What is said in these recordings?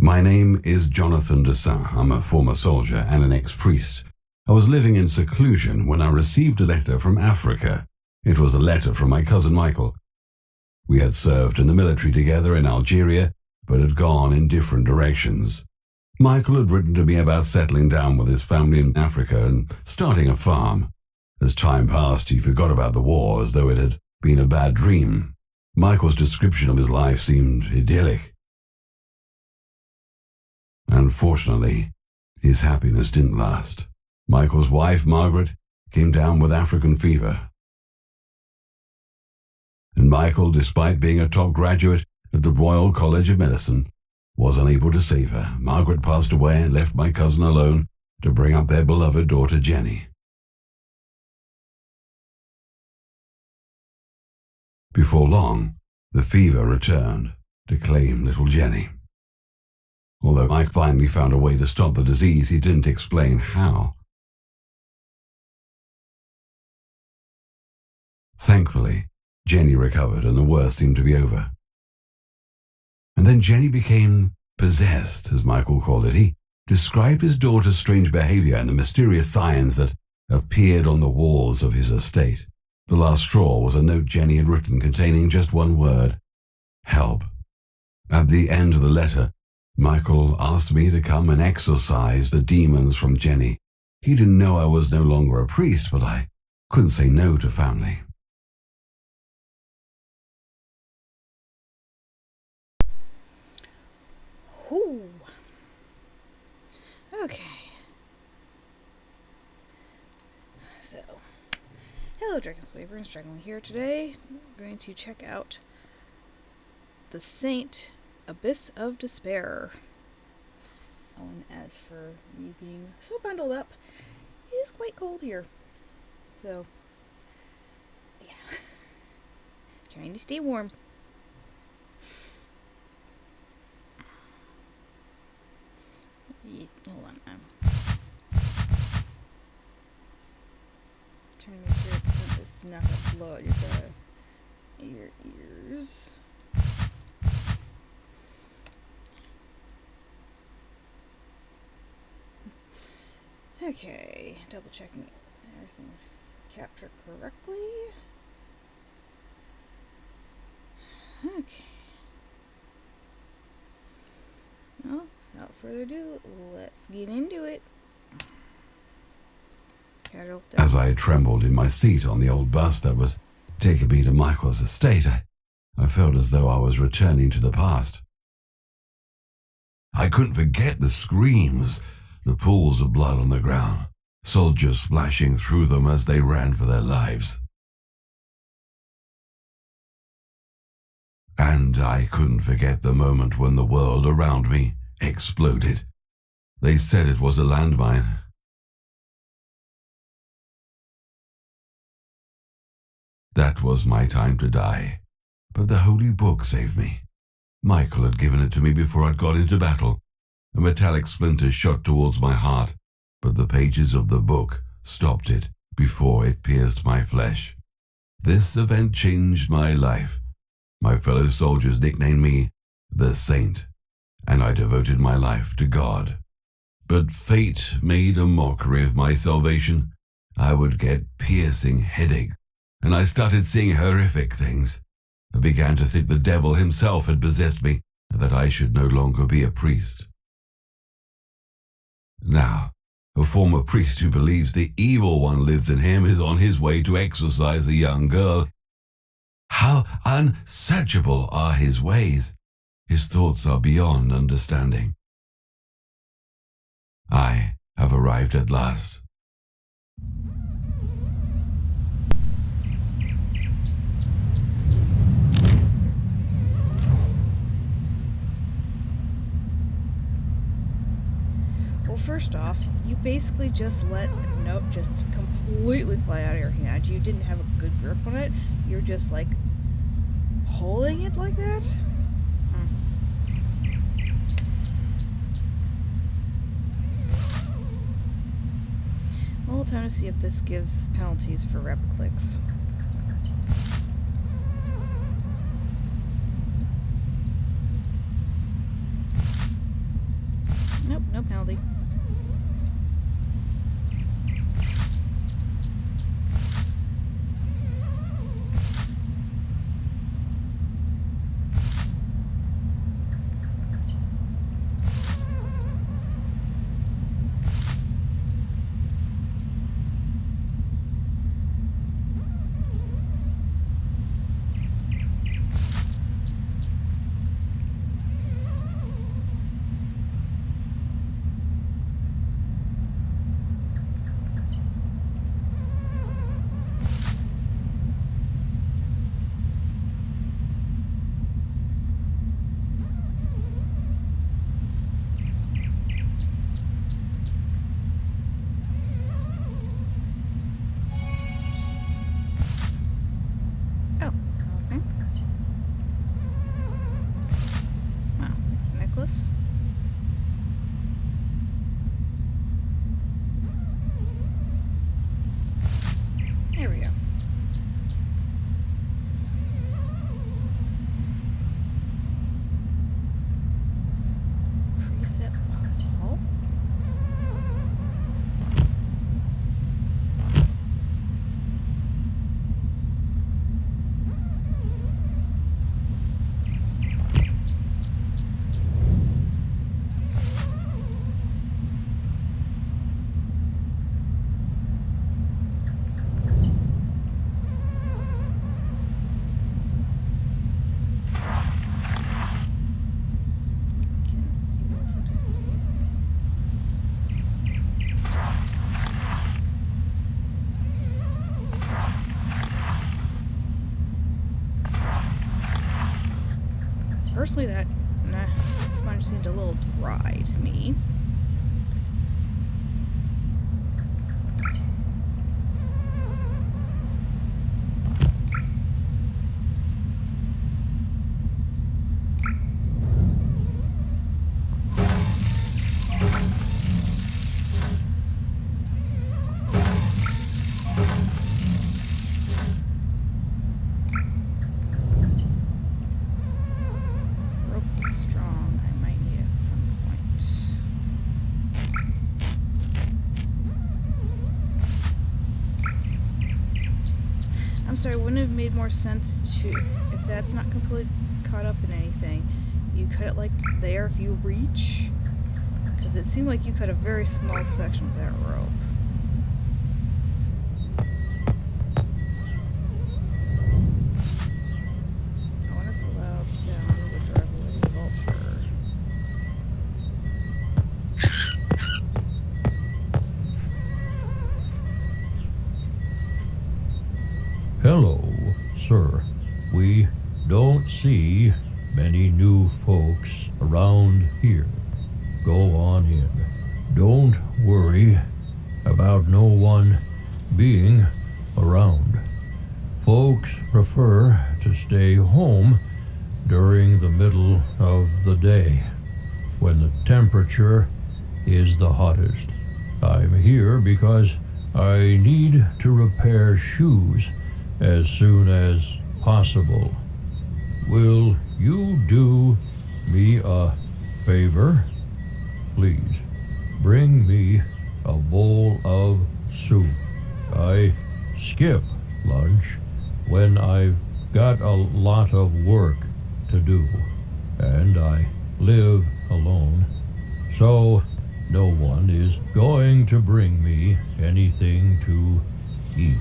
My name is Jonathan Dessin. I'm a former soldier and an ex-priest. I was living in seclusion when I received a letter from Africa. It was a letter from my cousin Michael. We had served in the military together in Algeria, but had gone in different directions. Michael had written to me about settling down with his family in Africa and starting a farm. As time passed, he forgot about the war as though it had been a bad dream. Michael's description of his life seemed idyllic. Unfortunately, his happiness didn't last. Michael's wife, Margaret, came down with African fever. And Michael, despite being a top graduate at the Royal College of Medicine, was unable to save her. Margaret passed away and left my cousin alone to bring up their beloved daughter Jenny. Before long, the fever returned to claim little Jenny. Although Mike finally found a way to stop the disease, he didn't explain how. Thankfully, Jenny recovered and the worst seemed to be over. And then Jenny became possessed, as Michael called it. He described his daughter's strange behavior and the mysterious signs that appeared on the walls of his estate. The last straw was a note Jenny had written containing just one word: help. At the end of the letter, Michael asked me to come and exorcise the demons from Jenny. He didn't know I was no longer a priest, but I couldn't say no to family. Ooh. Okay. So, hello Dragons, Waverns, Dragon here today. We're going to check out The Saint, Abyss of Despair. Oh, and as for me being so bundled up, it is quite cold here. So, yeah. Trying to stay warm. Hold on. Trying to make sure it's not gonna blow out your ears. Okay, double checking everything's captured correctly. Okay. Well, without further ado, let's get into it. As I trembled in my seat on the old bus that was taking me to Michael's estate, I felt as though I was returning to the past. I couldn't forget the screams, the pools of blood on the ground, soldiers splashing through them as they ran for their lives. And I couldn't forget the moment when the world around me exploded. They said it was a landmine. That was my time to die, but the Holy Book saved me. Michael had given it to me before I'd got into battle. A metallic splinter shot towards my heart, but the pages of the book stopped it before it pierced my flesh. This event changed my life. My fellow soldiers nicknamed me the Saint, and I devoted my life to God. But fate made a mockery of my salvation. I would get piercing headache, and I started seeing horrific things. I began to think the devil himself had possessed me, and that I should no longer be a priest. Now, a former priest who believes the evil one lives in him is on his way to exorcise a young girl. How unsearchable are his ways! His thoughts are beyond understanding. I have arrived at last. Well, first off, you basically just let a note just completely fly out of your hand. You didn't have a good grip on it. You're just like holding it like that. Well, time to see if this gives penalties for rapid clicks. personally, that sponge seemed a little dry to me. I'm sorry, wouldn't it have made more sense to, if that's not completely caught up in anything, you cut it like there if you reach? Because it seemed like you cut a very small section with that rope. I wonder if a loud sound would drive away the vulture. Hello, sir. We don't see many new folks around here. Go on in. Don't worry about no one being around. Folks prefer to stay home during the middle of the day when the temperature is the hottest. I'm here because I need to repair shoes as soon as possible. Will you do me a favor? Please bring me a bowl of soup. I skip lunch when I've got a lot of work to do, and I live alone, so no one is going to bring me anything to eat.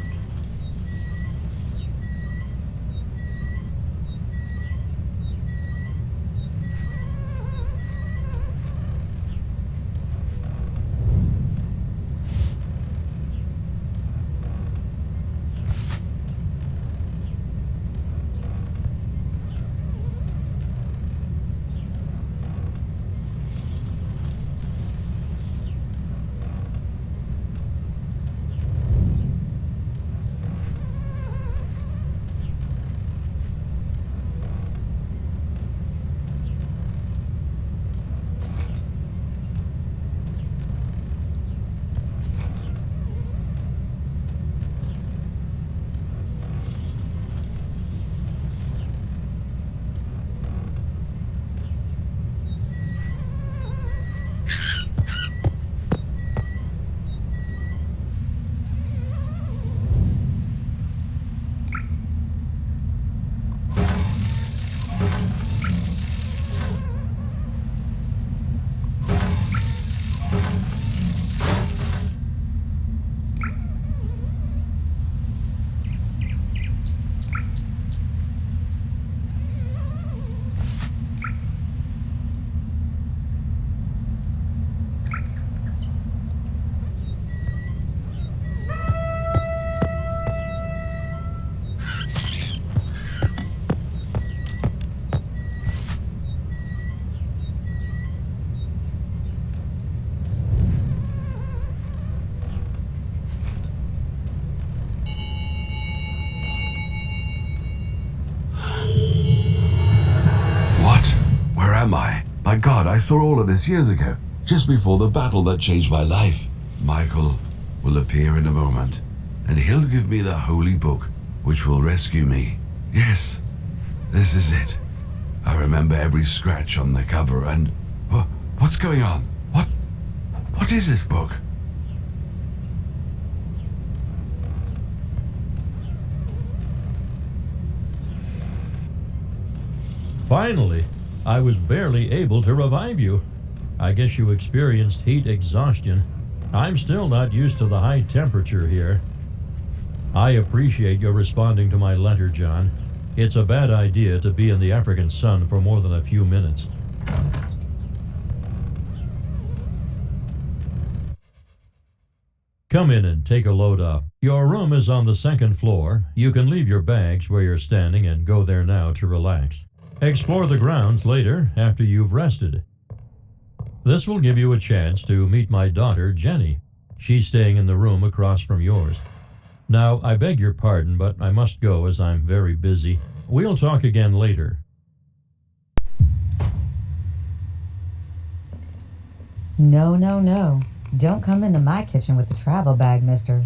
Am I? My God, I saw all of this years ago, just before the battle that changed my life. Michael will appear in a moment, and he'll give me the holy book, which will rescue me. Yes, this is it. I remember every scratch on the cover, and what's going on? What is this book? Finally, I was barely able to revive you. I guess you experienced heat exhaustion. I'm still not used to the high temperature here. I appreciate your responding to my letter, John. It's a bad idea to be in the African sun for more than a few minutes. Come in and take a load off. Your room is on the second floor. You can leave your bags where you're standing and go there now to relax. Explore the grounds later after you've rested. This will give you a chance to meet my daughter, Jenny. She's staying in the room across from yours. Now, I beg your pardon, but I must go as I'm very busy. We'll talk again later. No, no, no. Don't come into my kitchen with the travel bag, mister.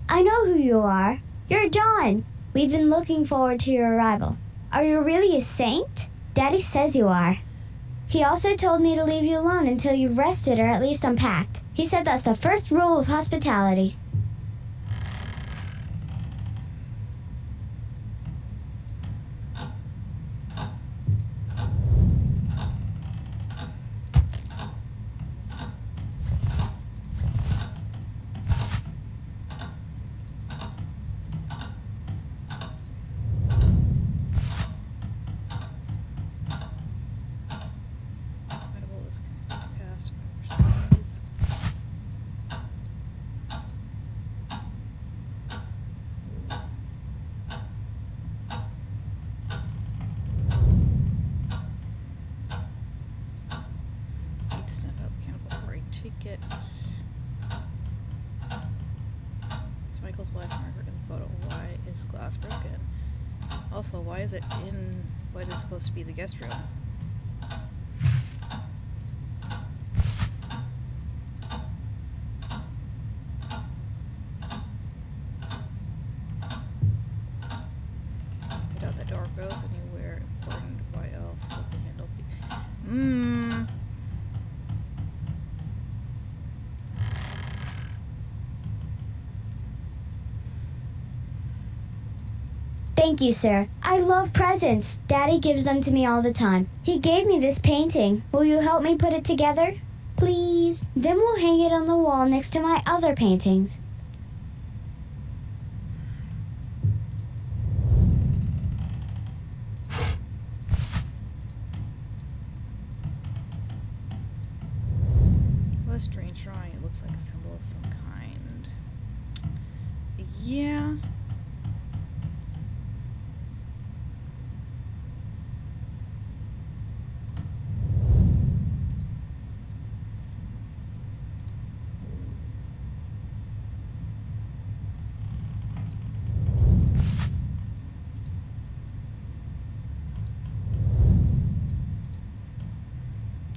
I know who you are. You're Dawn. We've been looking forward to your arrival. Are you really a saint? Daddy says you are. He also told me to leave you alone until you've rested or at least unpacked. He said that's the first rule of hospitality. Compatible is past memories. Need to snap out the candle before I take it. It's Michael's wife, Margaret, in the photo. Why is glass broken? Also, why is it in what is supposed to be the guest room? I doubt that door goes anywhere important. Why else would the handle be? Thank you, sir. I love presents. Daddy gives them to me all the time. He gave me this painting. Will you help me put it together? Please. Then we'll hang it on the wall next to my other paintings. What a strange drawing. It looks like a symbol of some kind. Yeah.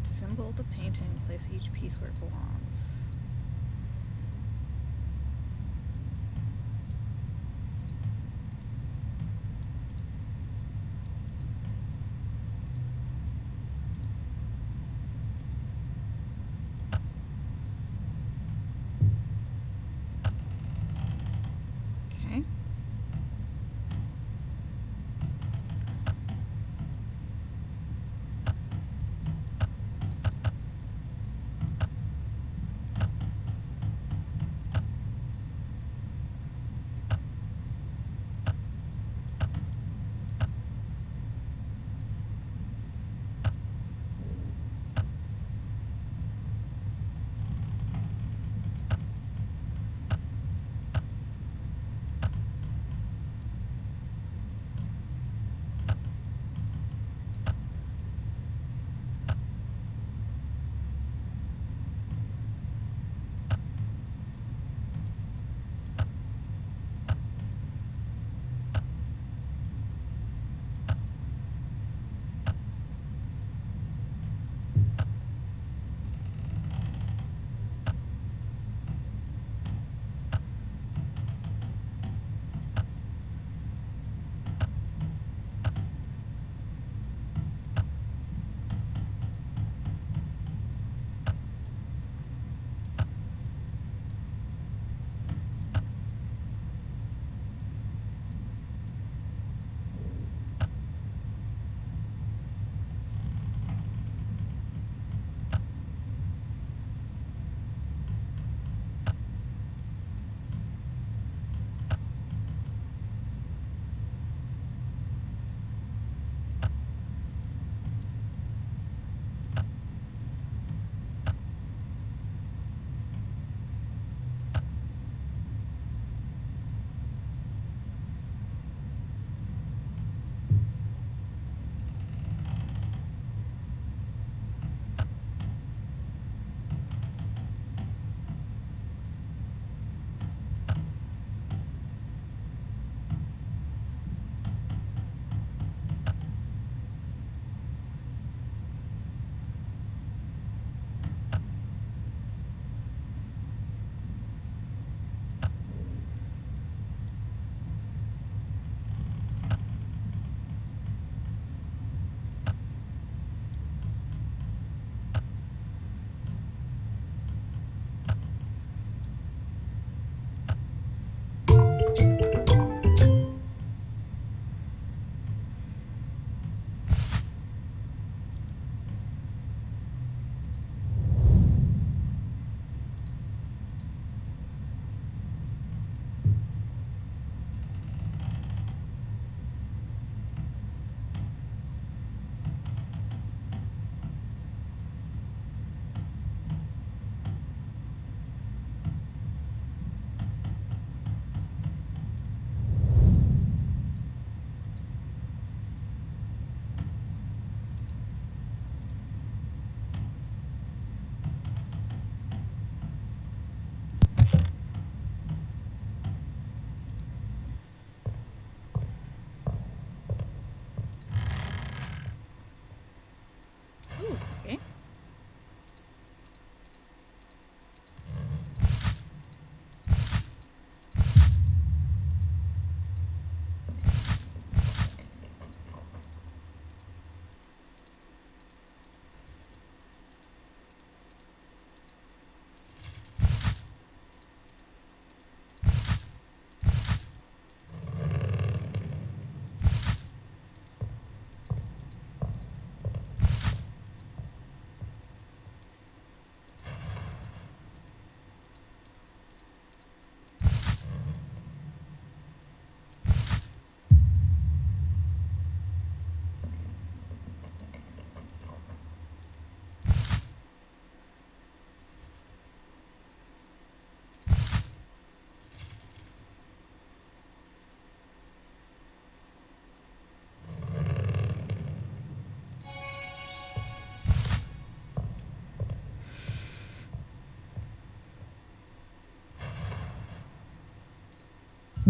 Assemble the painting, place each piece where it belongs. Okay.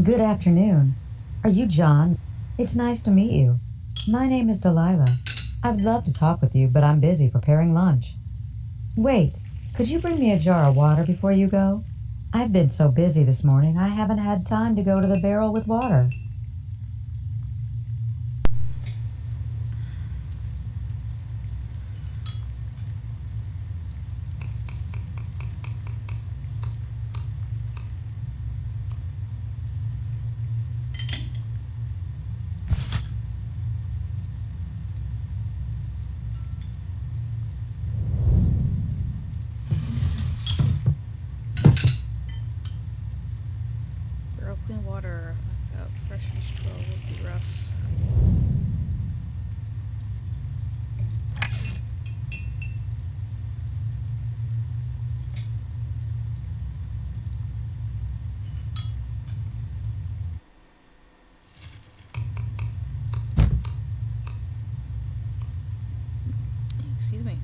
Good afternoon. Are you John? It's nice to meet you. My name is Delilah. I'd love to talk with you, but I'm busy preparing lunch. Wait, could you bring me a jar of water before you go? I've been so busy this morning, I haven't had time to go to the barrel with water. Barrel clean water without fresh H2O would be rough. Excuse me.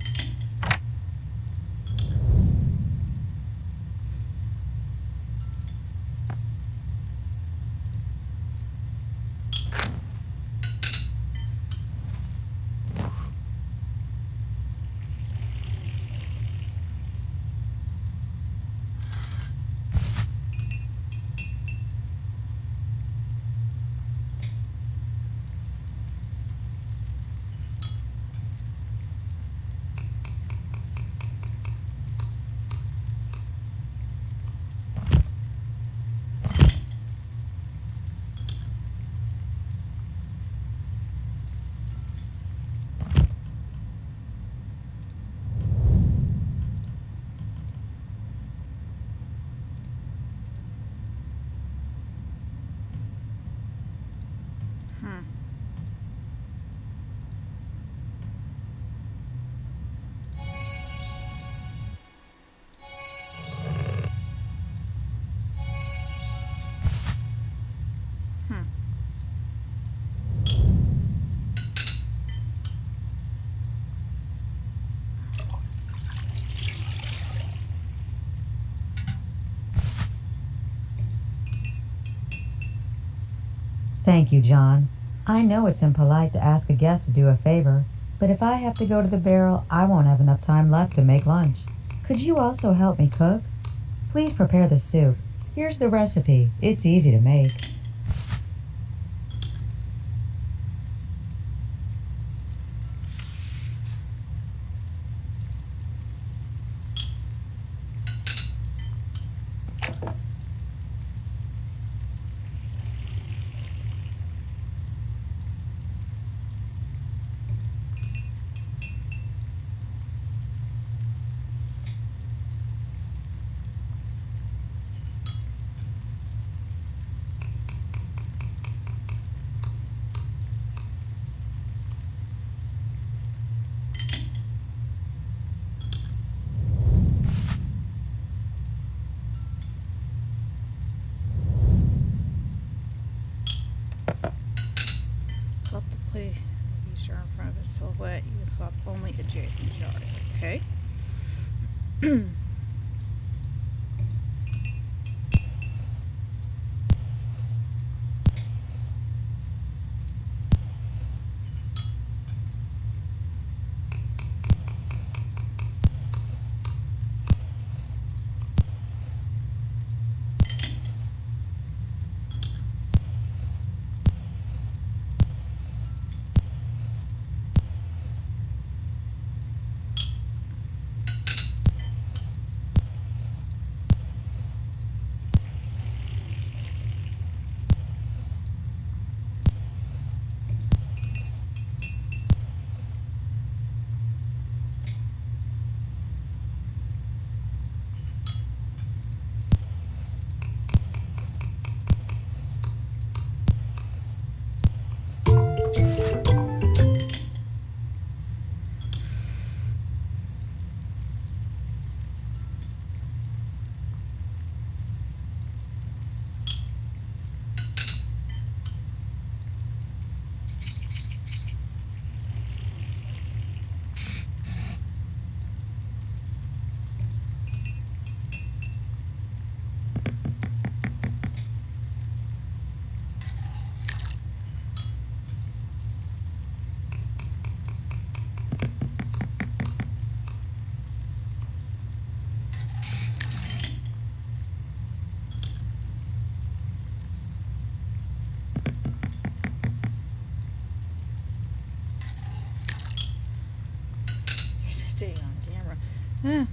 Hmm. Hmm. Thank you, John. I know it's impolite to ask a guest to do a favor, but if I have to go to the barrel, I won't have enough time left to make lunch. Could you also help me cook? Please prepare the soup. Here's the recipe. It's easy to make. Swap the plate each jar in front of its silhouette. You can swap only adjacent jars. Okay. staying on camera. Huh.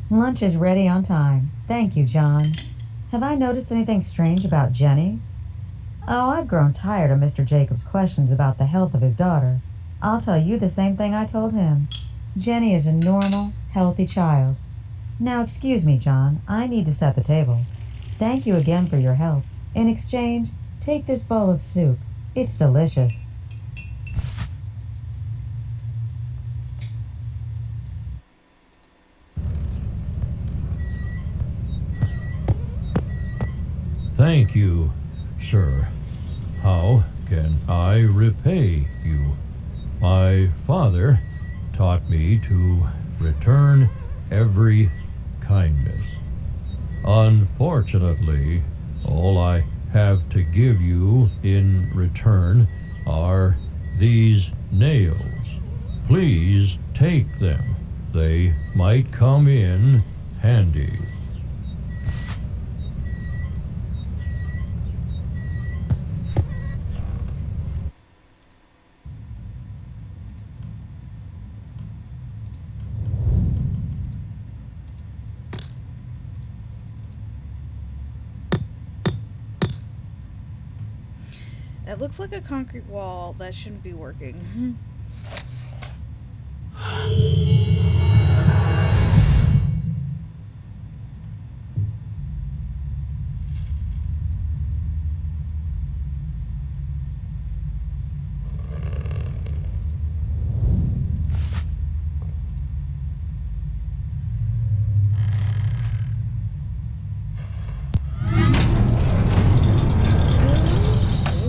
Lunch is ready on time. Thank you, John. Have I noticed anything strange about Jenny? Oh, I've grown tired of Mr. Jacobs' questions about the health of his daughter. I'll tell you the same thing I told him. Jenny is a normal, healthy child. Now, excuse me, John. I need to set the table. Thank you again for your help. In exchange, take this bowl of soup. It's delicious. Thank you, sir. How can I repay you? My father taught me to return every kindness. Unfortunately, all I have to give you in return are these nails. Please take them. They might come in handy. It looks like a concrete wall. That shouldn't be working.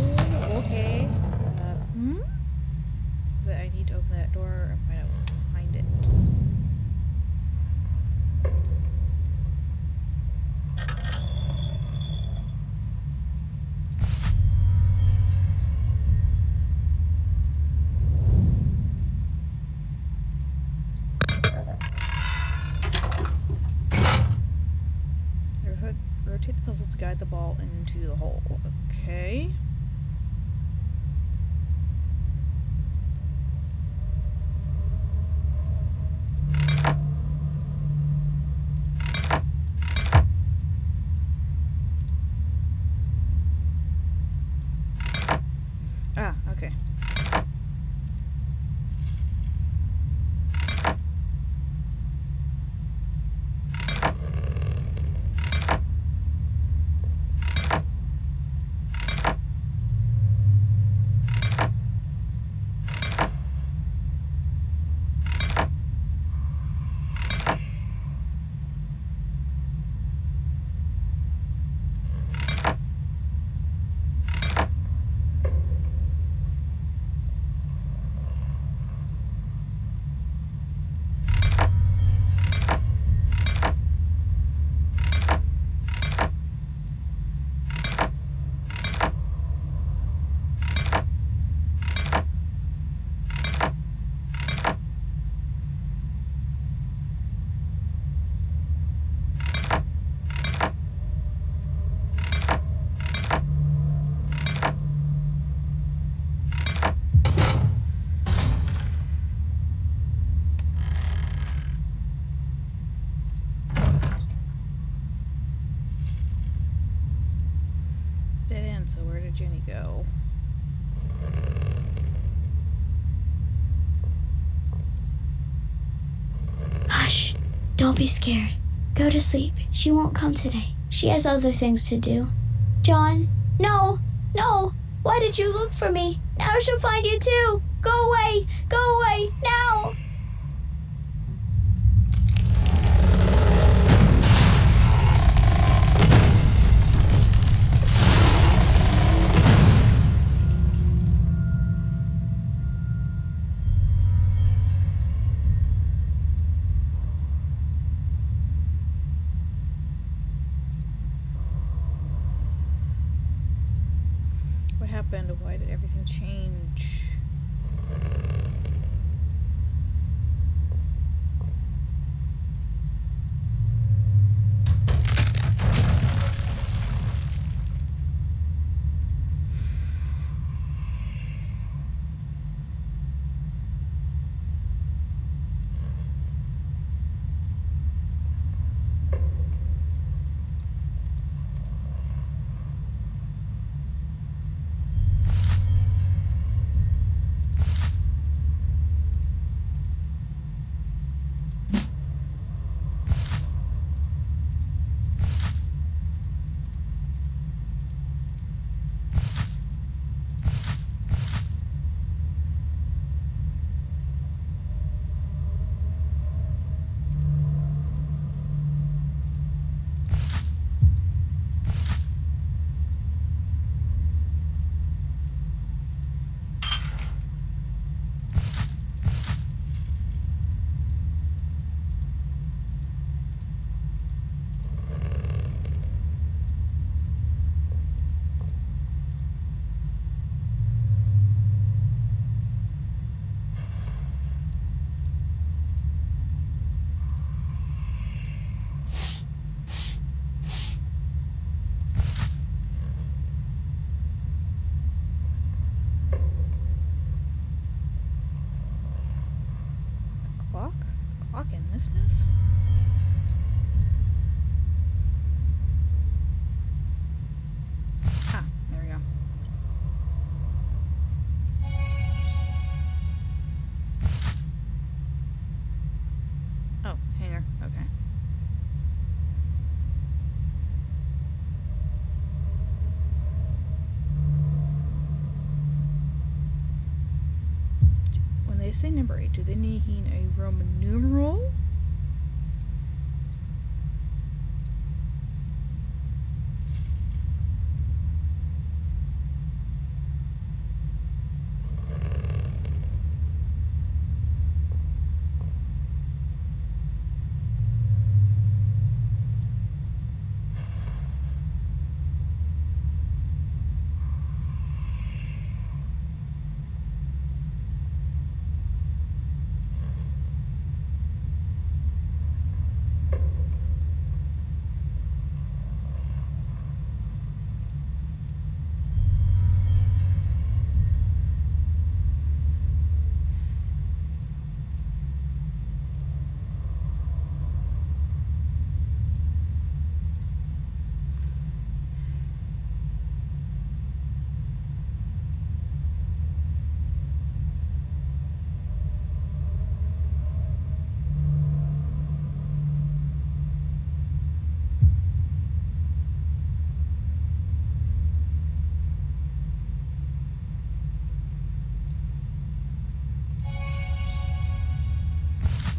Oh, okay. That I need to open that door and find out what's behind it. Rotate the puzzle to guide the ball into the hole. Okay. Ah, okay. Dead end, so where did Jenny go? Hush! Don't be scared. Go to sleep. She won't come today. She has other things to do. John, no! No! Why did you look for me? Now she'll find you too! Go away! Go away! Now! What happened? Why did everything change? Clock in this mess? Ah, there we go. Oh, hanger. Okay. When they say number 8, do they mean a Roman numeral?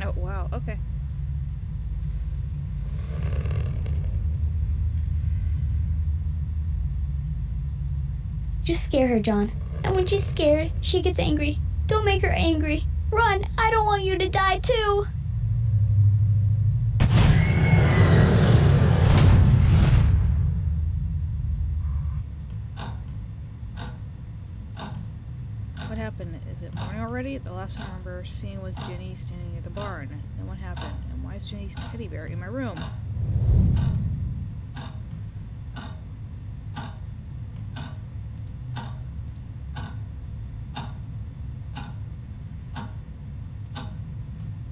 Oh, wow. Okay. You scare her, John. And when she's scared, she gets angry. Don't make her angry. Run! I don't want you to die too! What happened? Is it morning already? The last thing I remember seeing was Jenny standing near the barn. Then what happened? And why is Jenny's teddy bear in my room?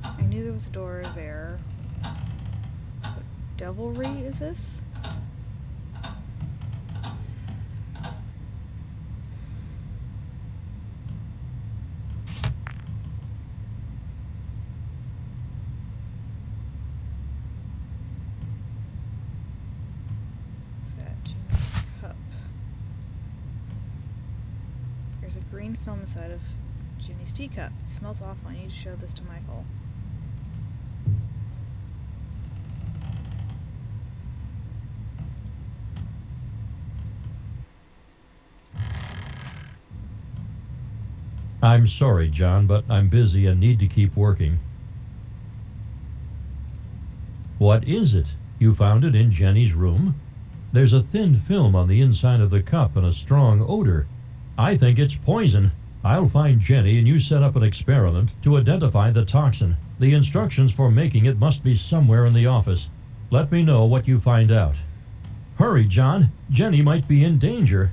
I knew there was a door there. What devilry is this? There's a green film inside of Ginny's teacup. It smells awful. I need to show this to Michael. I'm sorry, John, but I'm busy and need to keep working. What is it? You found it in Jenny's room? There's a thin film on the inside of the cup and a strong odor. I think it's poison. I'll find Jenny and you set up an experiment to identify the toxin. The instructions for making it must be somewhere in the office. Let me know what you find out. Hurry, John. Jenny might be in danger.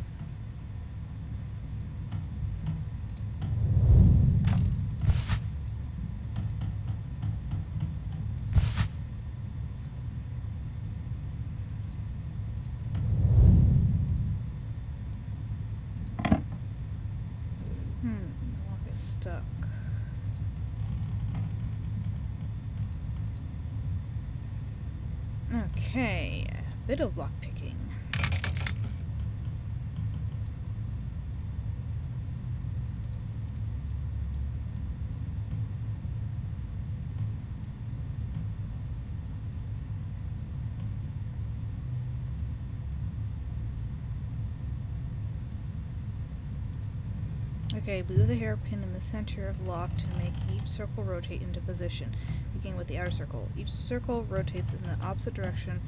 The lock is stuck. Okay, a bit of lockpicking. Okay, move the hairpin in the center of the lock to make each circle rotate into position, beginning with the outer circle. Each circle rotates in the opposite direction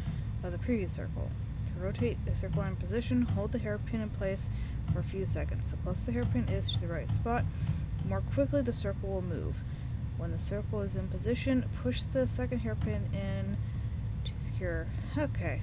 of the previous circle. To rotate a circle in position, hold the hairpin in place for a few seconds. The closer the hairpin is to the right spot, the more quickly the circle will move. When the circle is in position, push the second hairpin in to secure. Okay.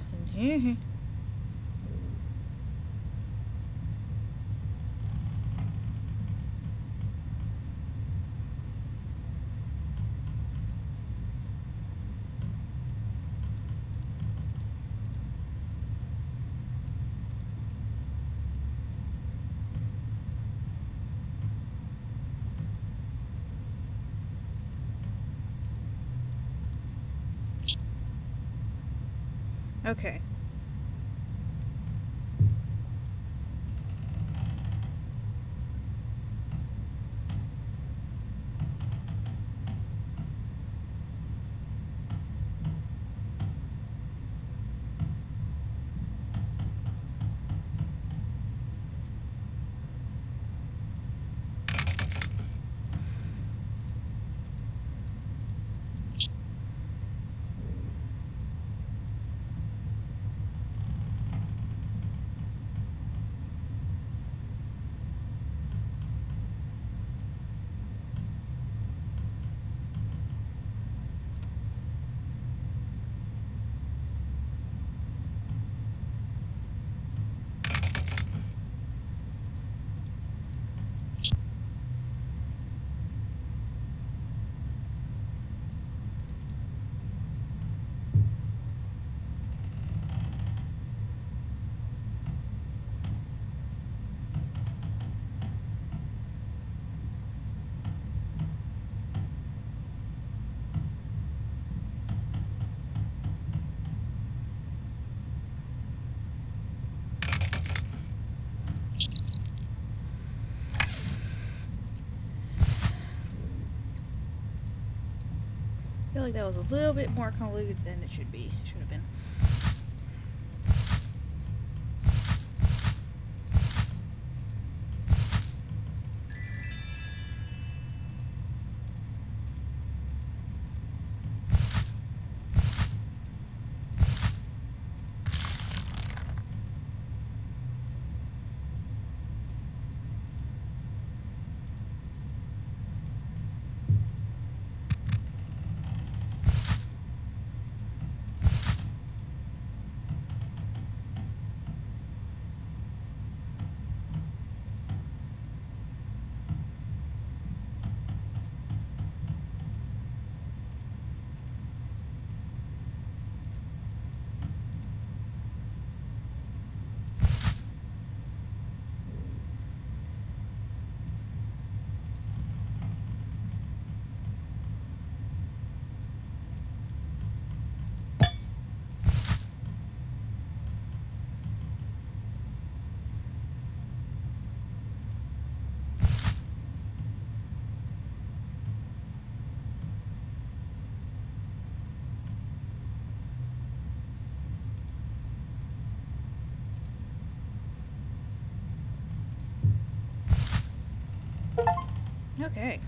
Okay. I feel like that was a little bit more convoluted than it should have been. Okay.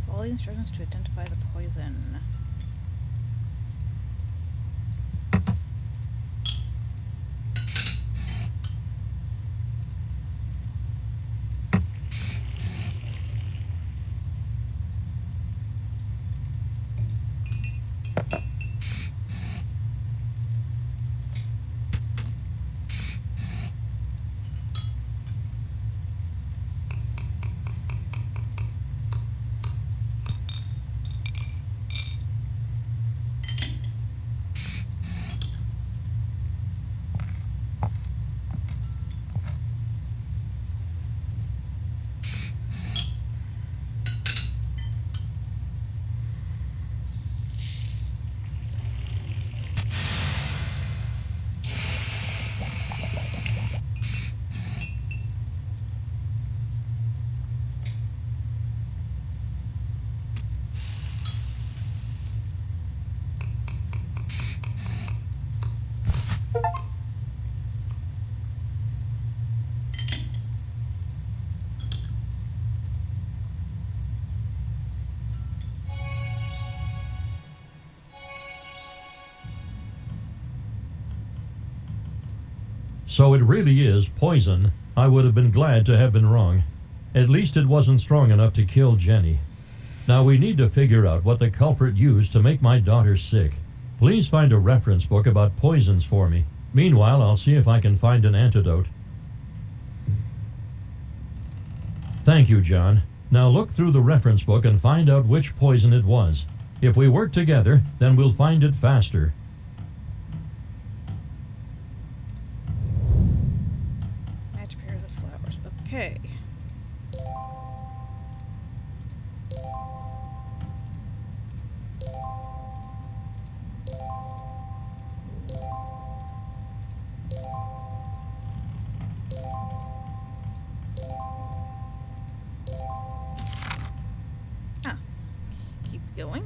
Follow the instructions to identify the poison. So it really is poison. I would have been glad to have been wrong. At least it wasn't strong enough to kill Jenny. Now we need to figure out what the culprit used to make my daughter sick. Please find a reference book about poisons for me. Meanwhile, I'll see if I can find an antidote. Thank you, John. Now look through the reference book and find out which poison it was. If we work together, then we'll find it faster. Match pairs of flowers. Okay. Keep going.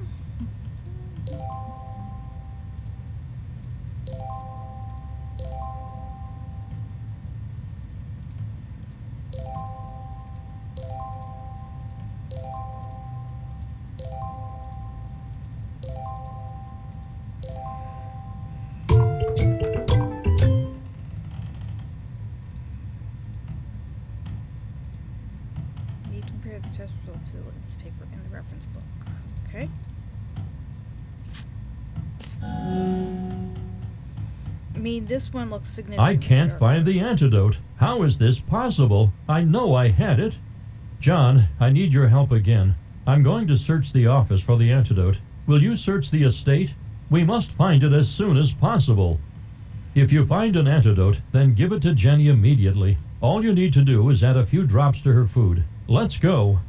Need to compare the test results to the litmus paper in the reference book. Okay. I mean, this one looks significantly I can't darker. find the antidote. How is this possible? I know I had it. John, I need your help again. I'm going to search the office for the antidote. Will you search the estate? We must find it as soon as possible. If you find an antidote, then give it to Jenny immediately. All you need to do is add a few drops to her food. Let's go.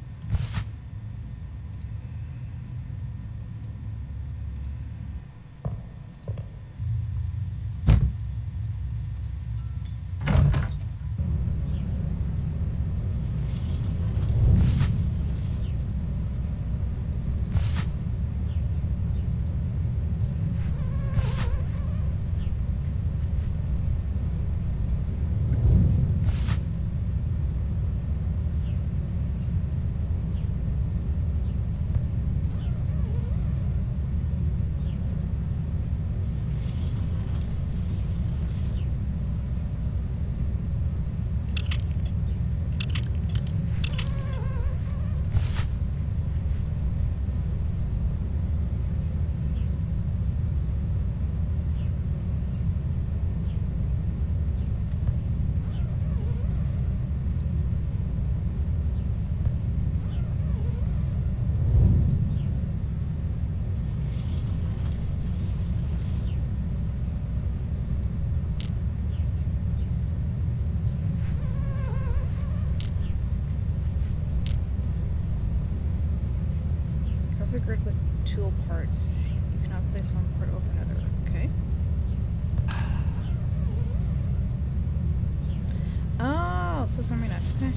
Cover the grid with tool parts. You cannot place one part over another. Okay. Oh, Swiss Army knife. Okay.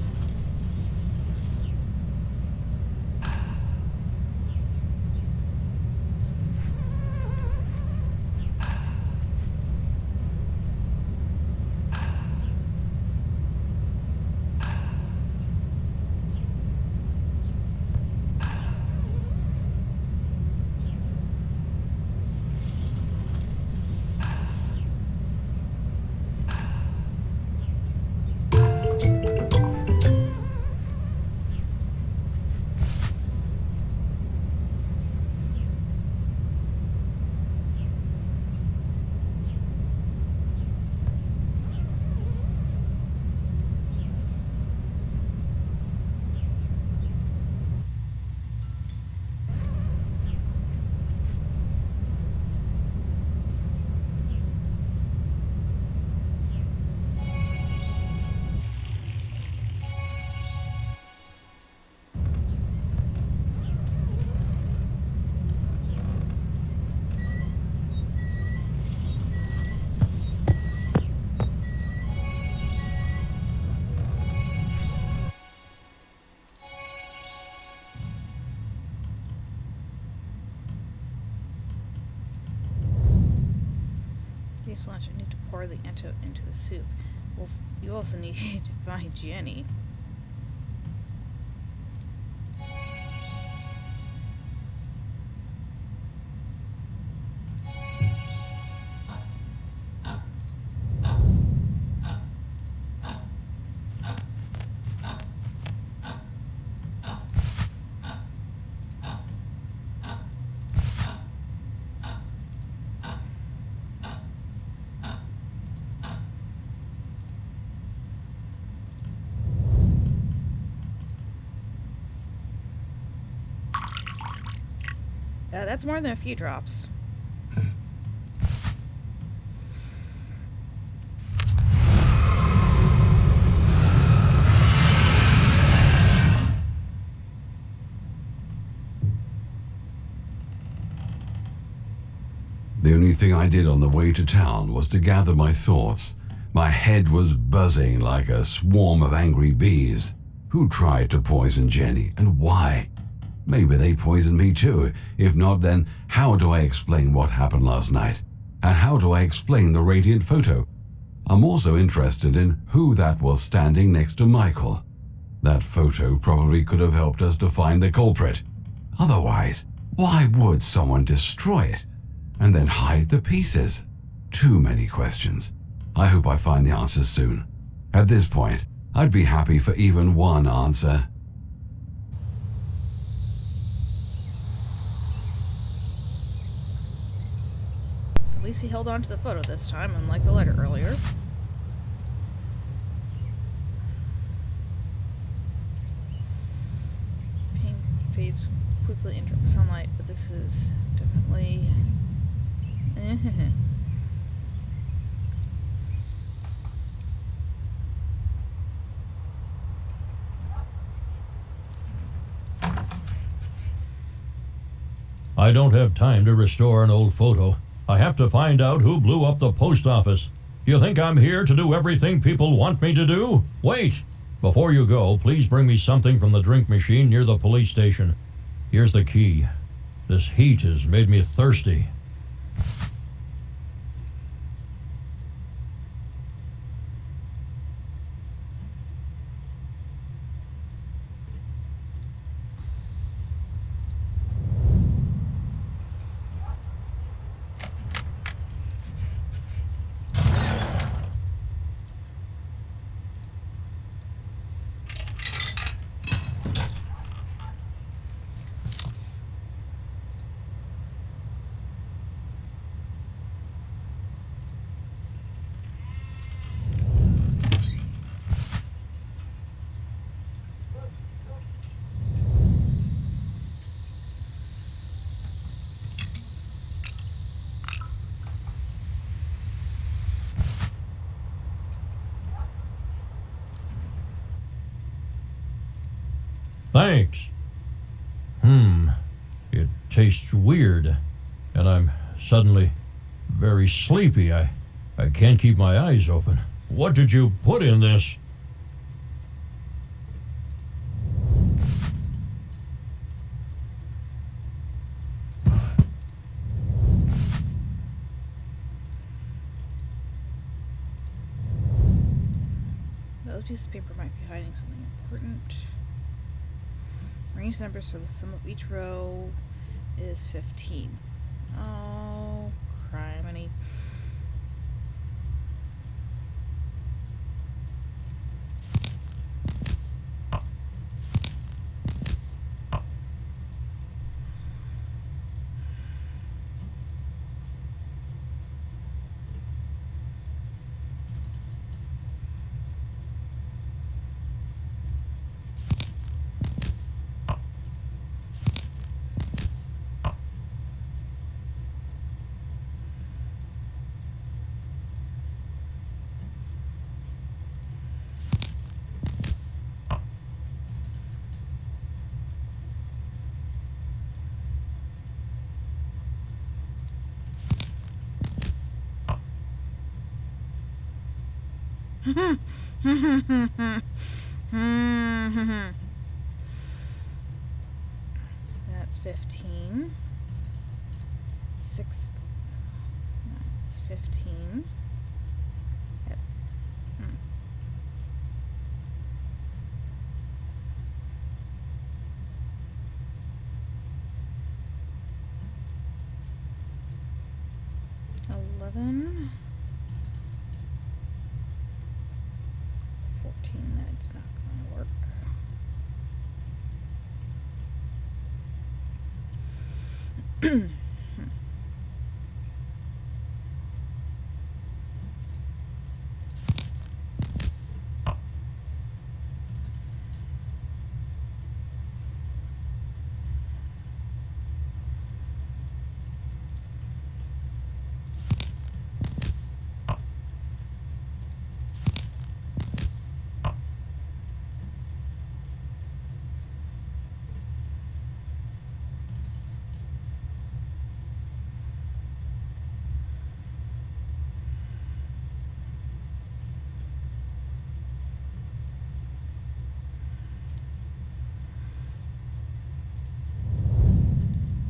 needs to lunch. I need to pour the antidote into the soup. Well, you also need to find Jenny. That's more than a few drops. The only thing I did on the way to town was to gather my thoughts. My head was buzzing like a swarm of angry bees. Who tried to poison Jenny, and why? Maybe they poisoned me too. If not, then how do I explain what happened last night? And how do I explain the radiant photo? I'm also interested in who that was standing next to Michael. That photo probably could have helped us to find the culprit. Otherwise, why would someone destroy it and then hide the pieces? Too many questions. I hope I find the answers soon. At this point, I'd be happy for even one answer. At least he held on to the photo this time, unlike the letter earlier. Paint fades quickly in direct sunlight, but this is definitely... I don't have time to restore an old photo. I have to find out who blew up the post office. You think I'm here to do everything people want me to do? Wait! Before you go, please bring me something from the drink machine near the police station. Here's the key. This heat has made me thirsty. Thanks. It tastes weird, and I'm suddenly very sleepy. I can't keep my eyes open. What did you put in this? Those pieces of paper might be hiding something important. Range numbers, so the sum of each row is 15. Oh, criminy. That's 15. 6, 9, That's 15. That's, hmm. $11. 14, that's not going to work.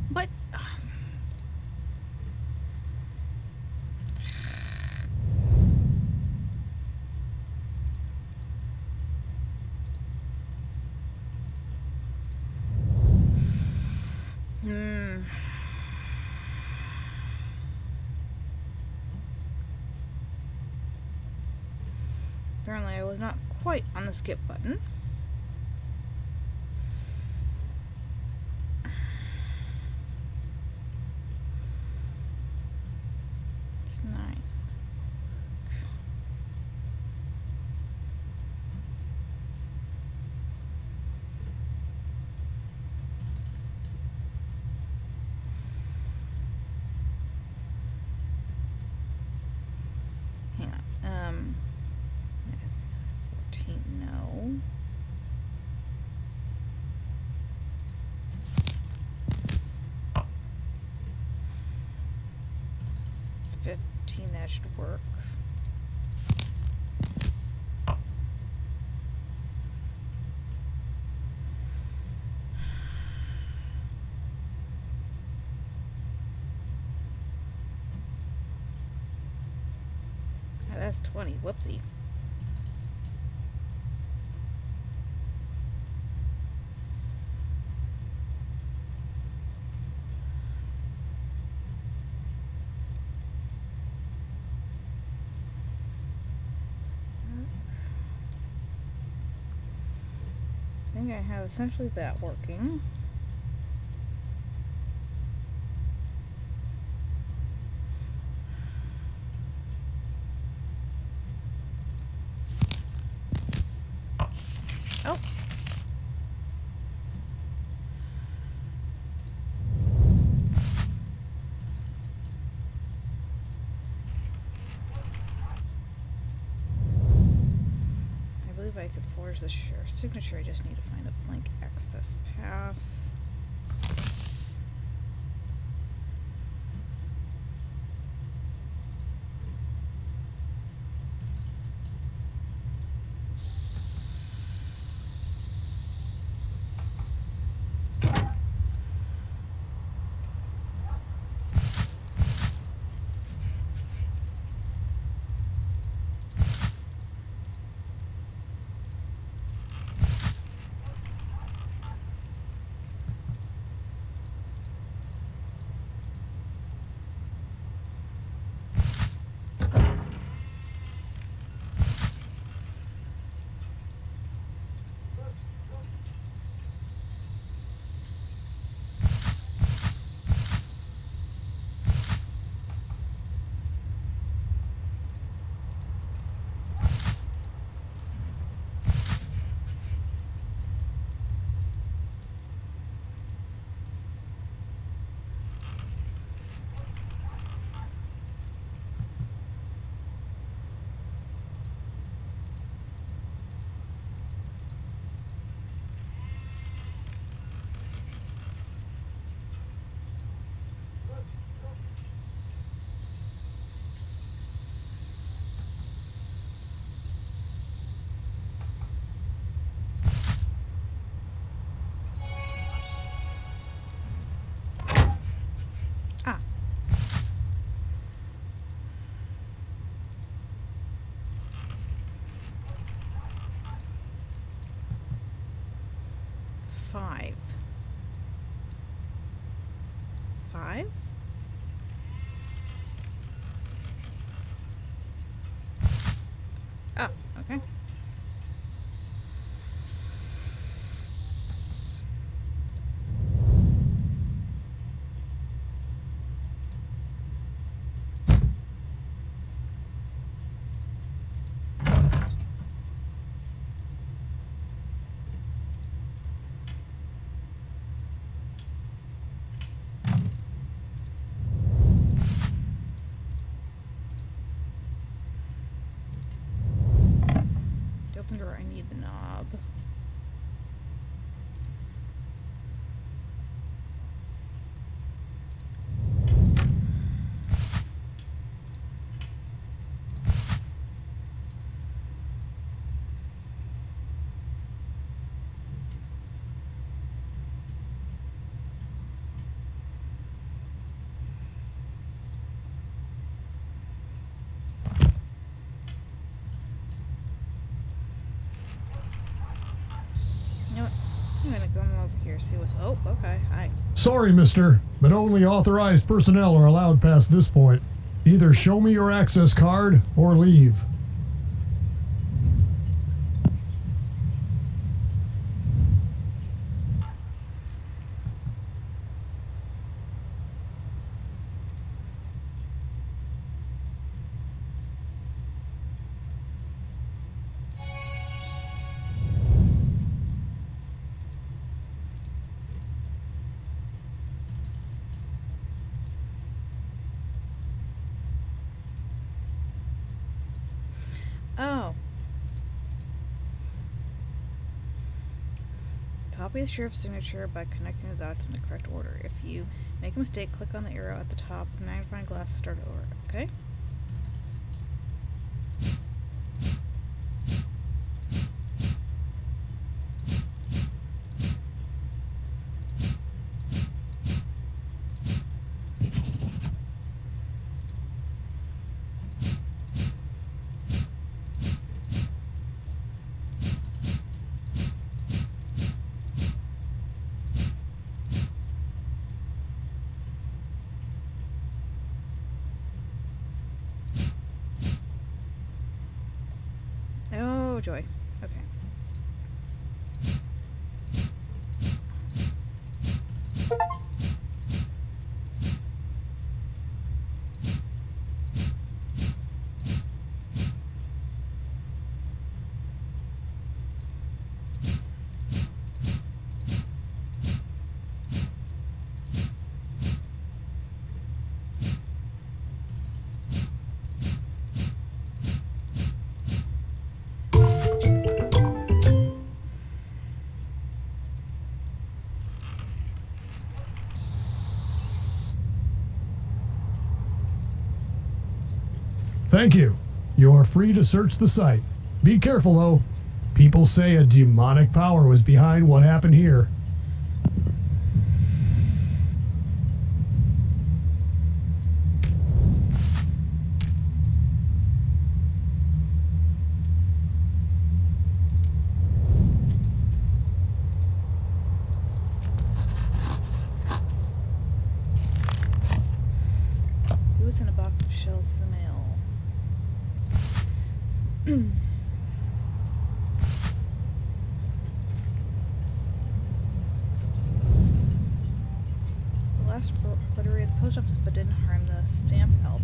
But apparently I was not quite on the skip button. It's nice. Hang on. Yes, 14, no. That should work. Oh, that's 20. Whoopsie. I think I have essentially that working. Oh. I believe I could forge the sheriff's signature. I just need to find a blank access pass. 5? 5? Oh, okay. To open drawer, I need the knob. You know what? I'm gonna come over here, see what's. Oh, okay. Hi. Sorry, mister, but only authorized personnel are allowed past this point. Either show me your access card or leave. Oh. Copy the sheriff's signature by connecting the dots in the correct order. If you make a mistake, click on the arrow at the top of the magnifying glass to start over. Okay? Oh, joy. Okay. Thank you. You're free to search the site. Be careful, though. People say a demonic power was behind what happened here. Who sent a box of shells to the mail? The last glittery at the post office, but didn't harm the stamp album.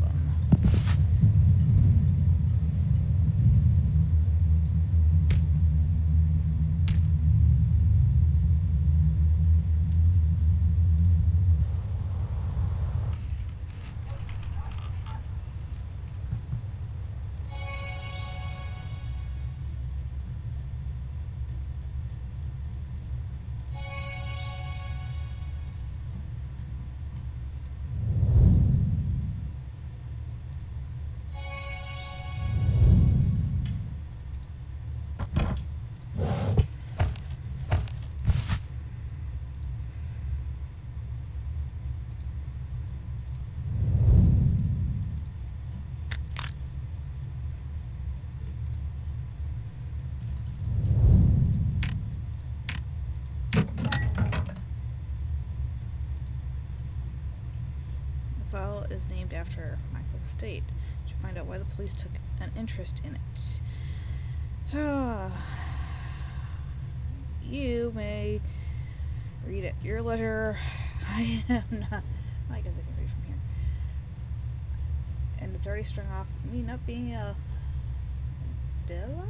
file is named after Michael's estate. To find out why the police took an interest in it. You may read at your leisure. I am not. I guess I can read from here. And it's already strung off me not being a Della?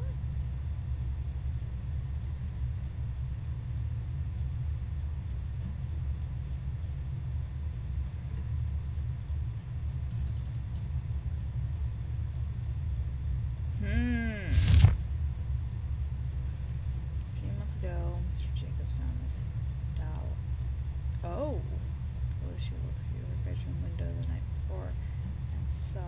A few months ago, Mr. Jacobs found this doll. Oh! Well, she looked through her bedroom window the night before and saw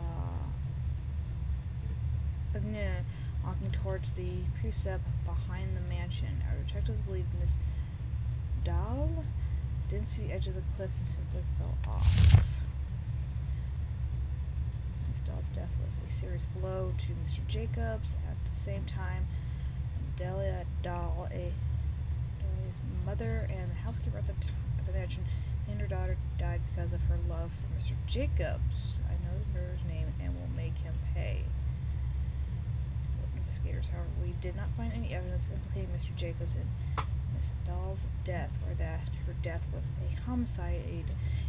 walking towards the precept behind the mansion. Our detectives believe Miss Dahl didn't see the edge of the cliff and simply fell off. Miss Dahl's death was a serious blow to Mr. Jacobs. At the same time, Delia Dahl, Delia's mother and the housekeeper at the mansion, and her daughter died because of her love for Mr. Jacobs. I know the murderer's name and will make him pay. Investigators, however, we did not find any evidence implicating Mr. Jacobs in Miss Dahl's death, or that her death was a homicide.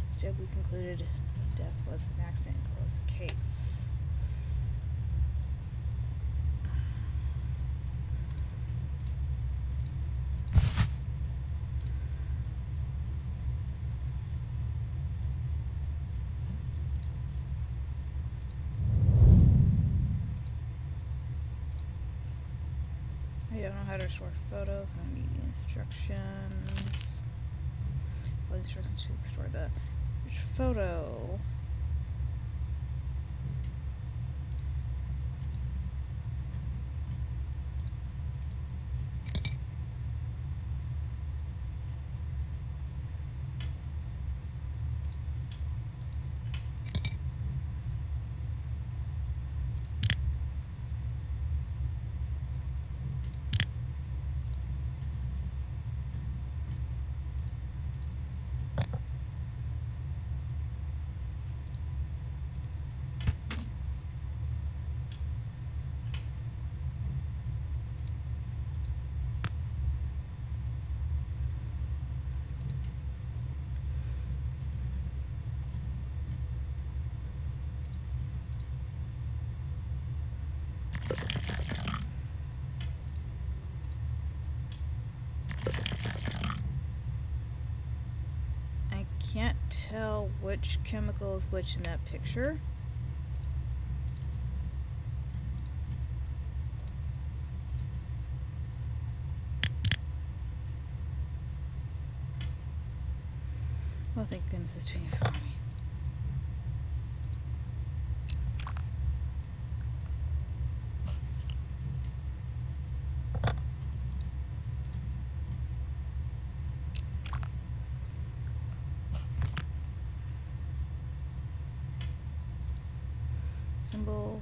Instead, we concluded his death was an accident and closed the case. I don't know how to restore photos. I'm going to need the instructions. Well, the instructions to restore the photo. Can't tell which chemical is which in that picture. Well, thank goodness it's doing it for me. Symbol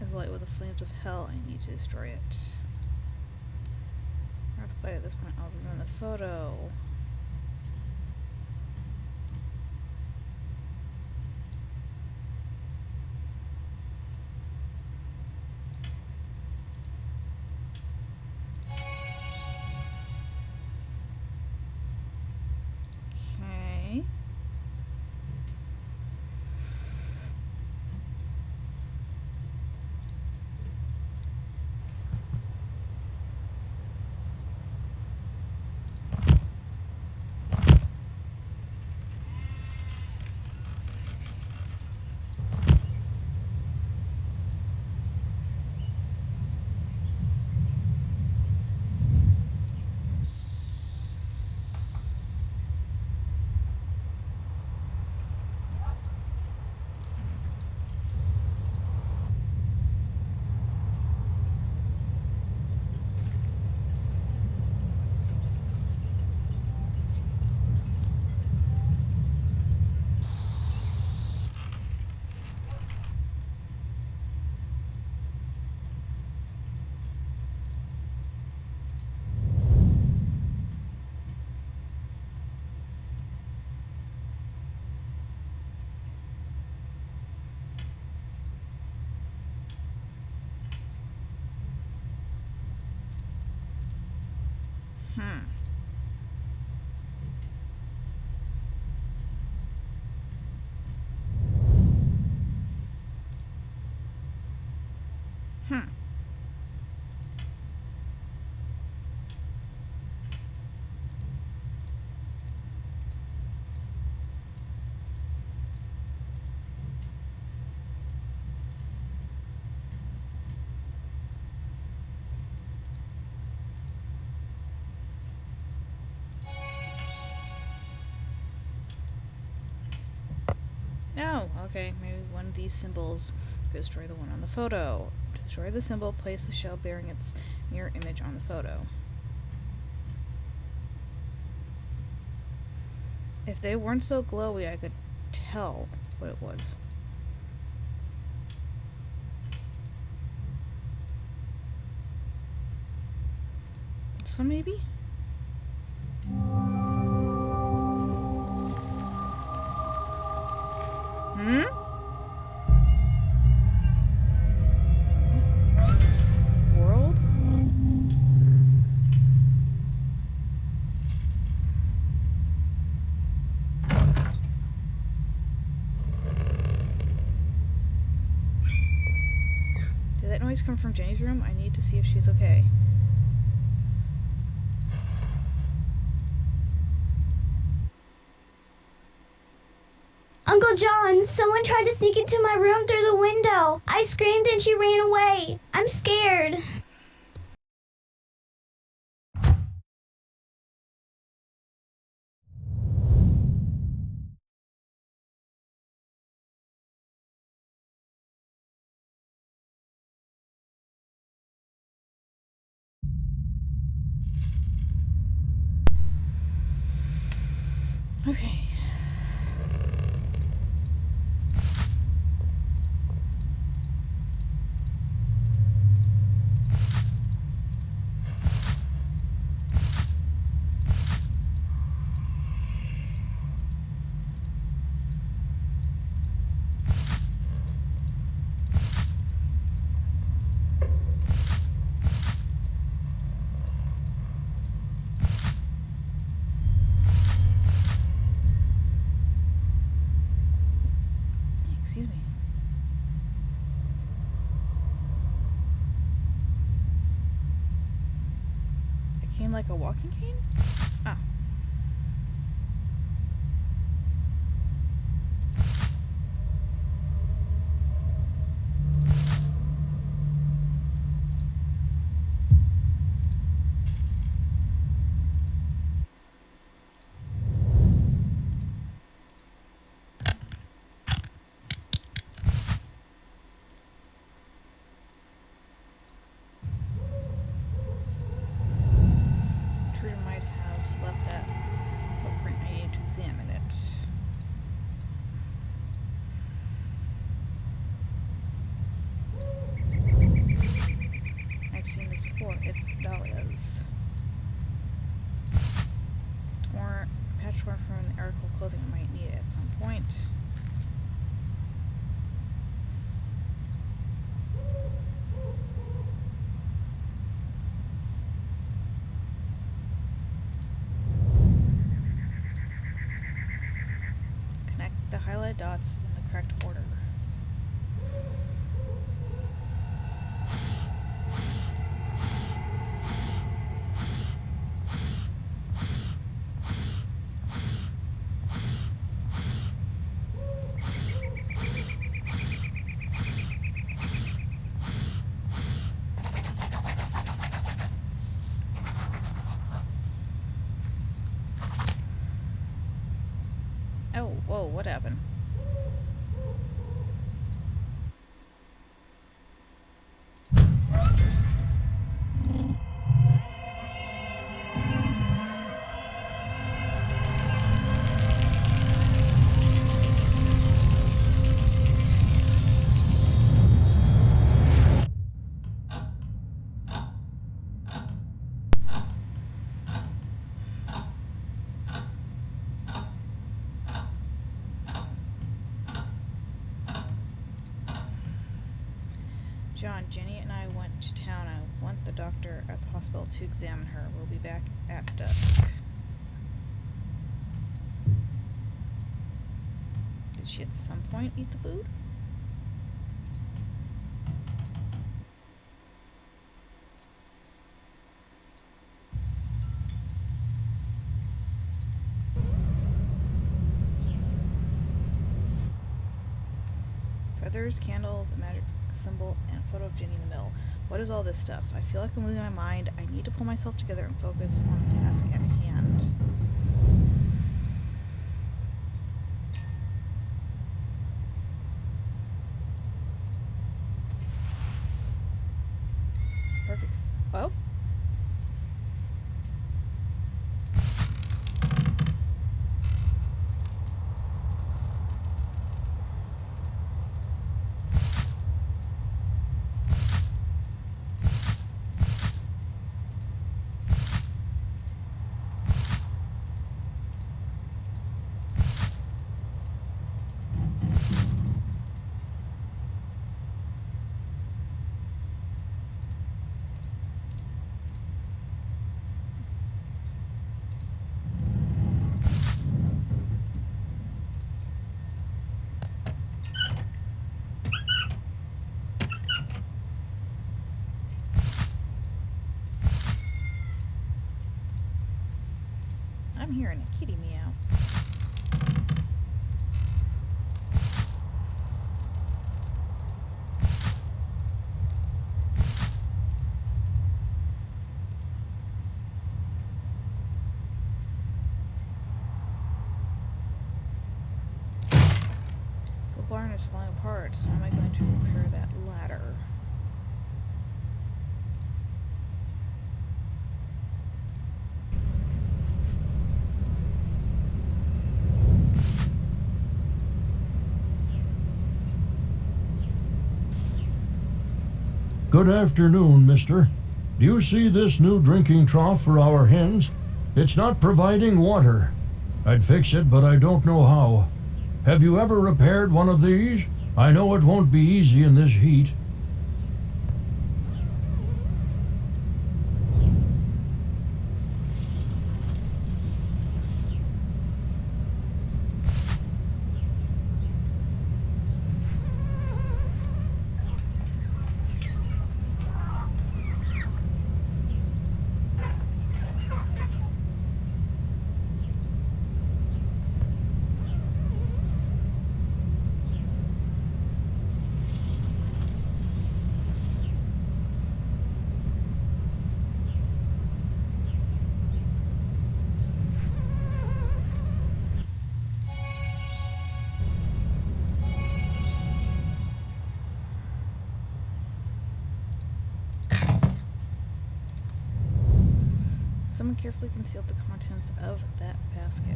is light with the flames of hell. I need to destroy it. At this point, I'll remove the photo. Okay. Okay, maybe one of these symbols could destroy the one on the photo. To destroy the symbol, place the shell bearing its mirror image on the photo. If they weren't so glowy, I could tell what it was. This one, maybe? Hmm? World? Did that noise come from Jenny's room? I need to see if she's okay. Uncle John, someone tried to sneak into my room through the window. I screamed and she ran away. I'm scared. Okay. Excuse me. It came like a walking cane? Ah. Intruder might have left that footprint. I need to examine it. I've seen this before. It's Dahlia's. Or patch torn from the article clothing. I might need it at some point. Connect the highlighted dots in the correct order. Oh, whoa, what happened? John, Jenny and I went to town. I want the doctor at the hospital to examine her. We'll be back at dusk. Did she at some point eat the food? Feathers, candles, a magic symbol, and a photo of Jenny in the mill. What is all this stuff? I feel like I'm losing my mind. I need to pull myself together and focus on the task at hand. I'm hearing a kitty meow. So the barn is falling apart, so am I going to repair that ladder? Good afternoon, mister. Do you see this new drinking trough for our hens? It's not providing water. I'd fix it, but I don't know how. Have you ever repaired one of these? I know it won't be easy in this heat. Someone carefully concealed the contents of that basket.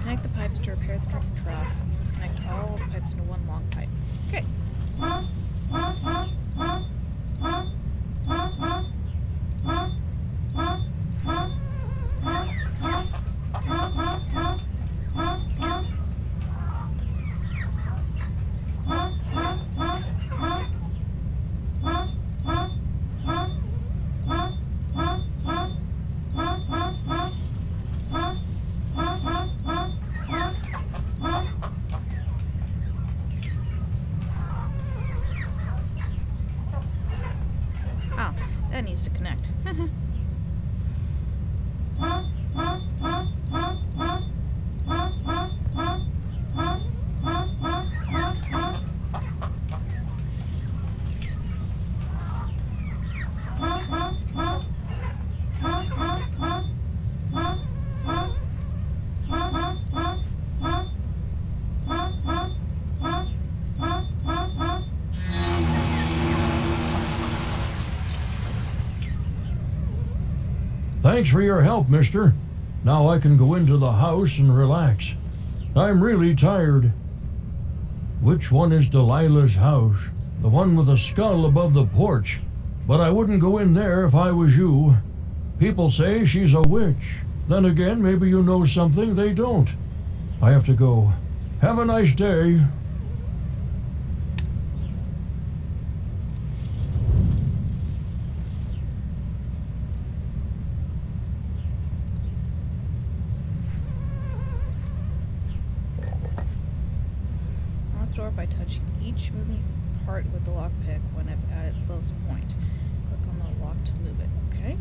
Connect the pipes to repair the drinking trough. You must connect all the pipes into one long pipe. Okay. Oh, that needs to connect. Thanks for your help, mister. Now I can go into the house and relax. I'm really tired. Which one is Delilah's house? The one with a skull above the porch. But I wouldn't go in there if I was you. People say she's a witch. Then again, maybe you know something they don't. I have to go. Have a nice day. Unlock the door by touching each moving part with the lockpick when it's at its lowest point. Click on the lock to move it. Okay.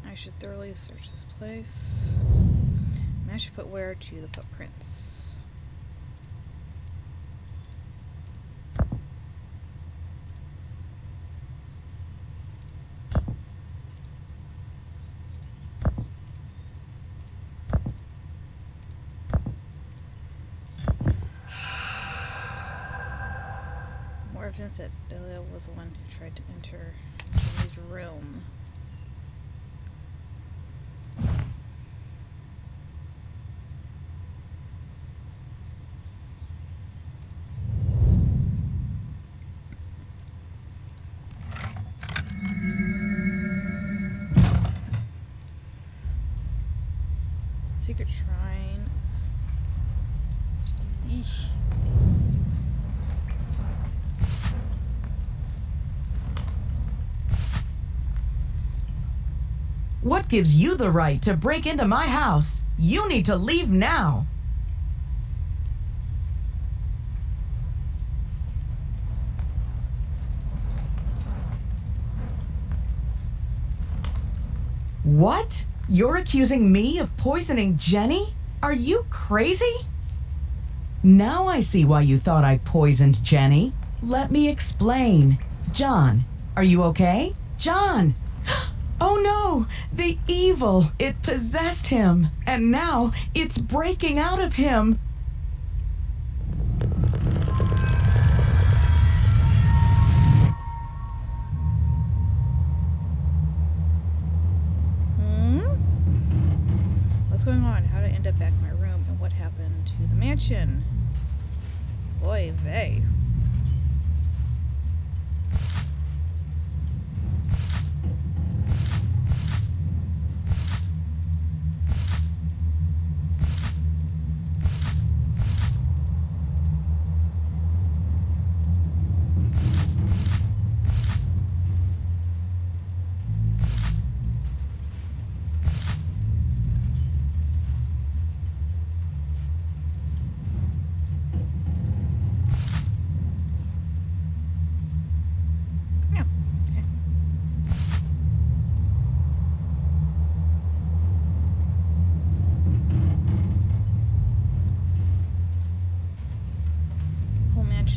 I should thoroughly search this place. Match footwear to the footprints. evidence that Delia was the one who tried to enter Jimmy's room. Secret shrine. Eesh. What gives you the right to break into my house? You need to leave now. What? You're accusing me of poisoning Jenny? Are you crazy? Now I see why you thought I poisoned Jenny. Let me explain. John, are you okay? John! Oh no! The evil! It possessed him, and now it's breaking out of him. What's going on? How did I end up back in my room? And what happened to the mansion? Oy vey.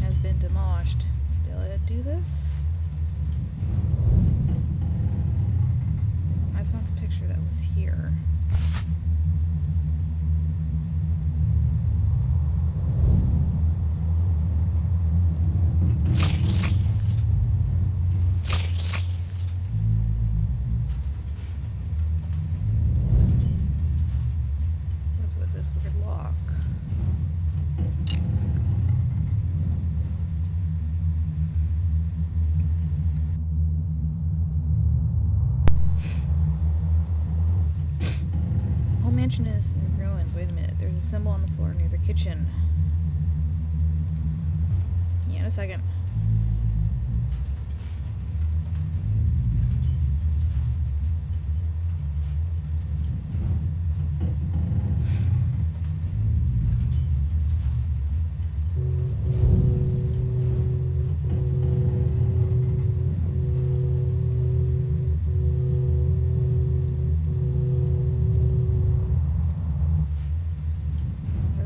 Has been demolished. Did I do this? That's not the picture that was here. What's with this wicked lock? Mansion is in ruins. Wait a minute. There's a symbol on the floor near the kitchen. Yeah, in a second.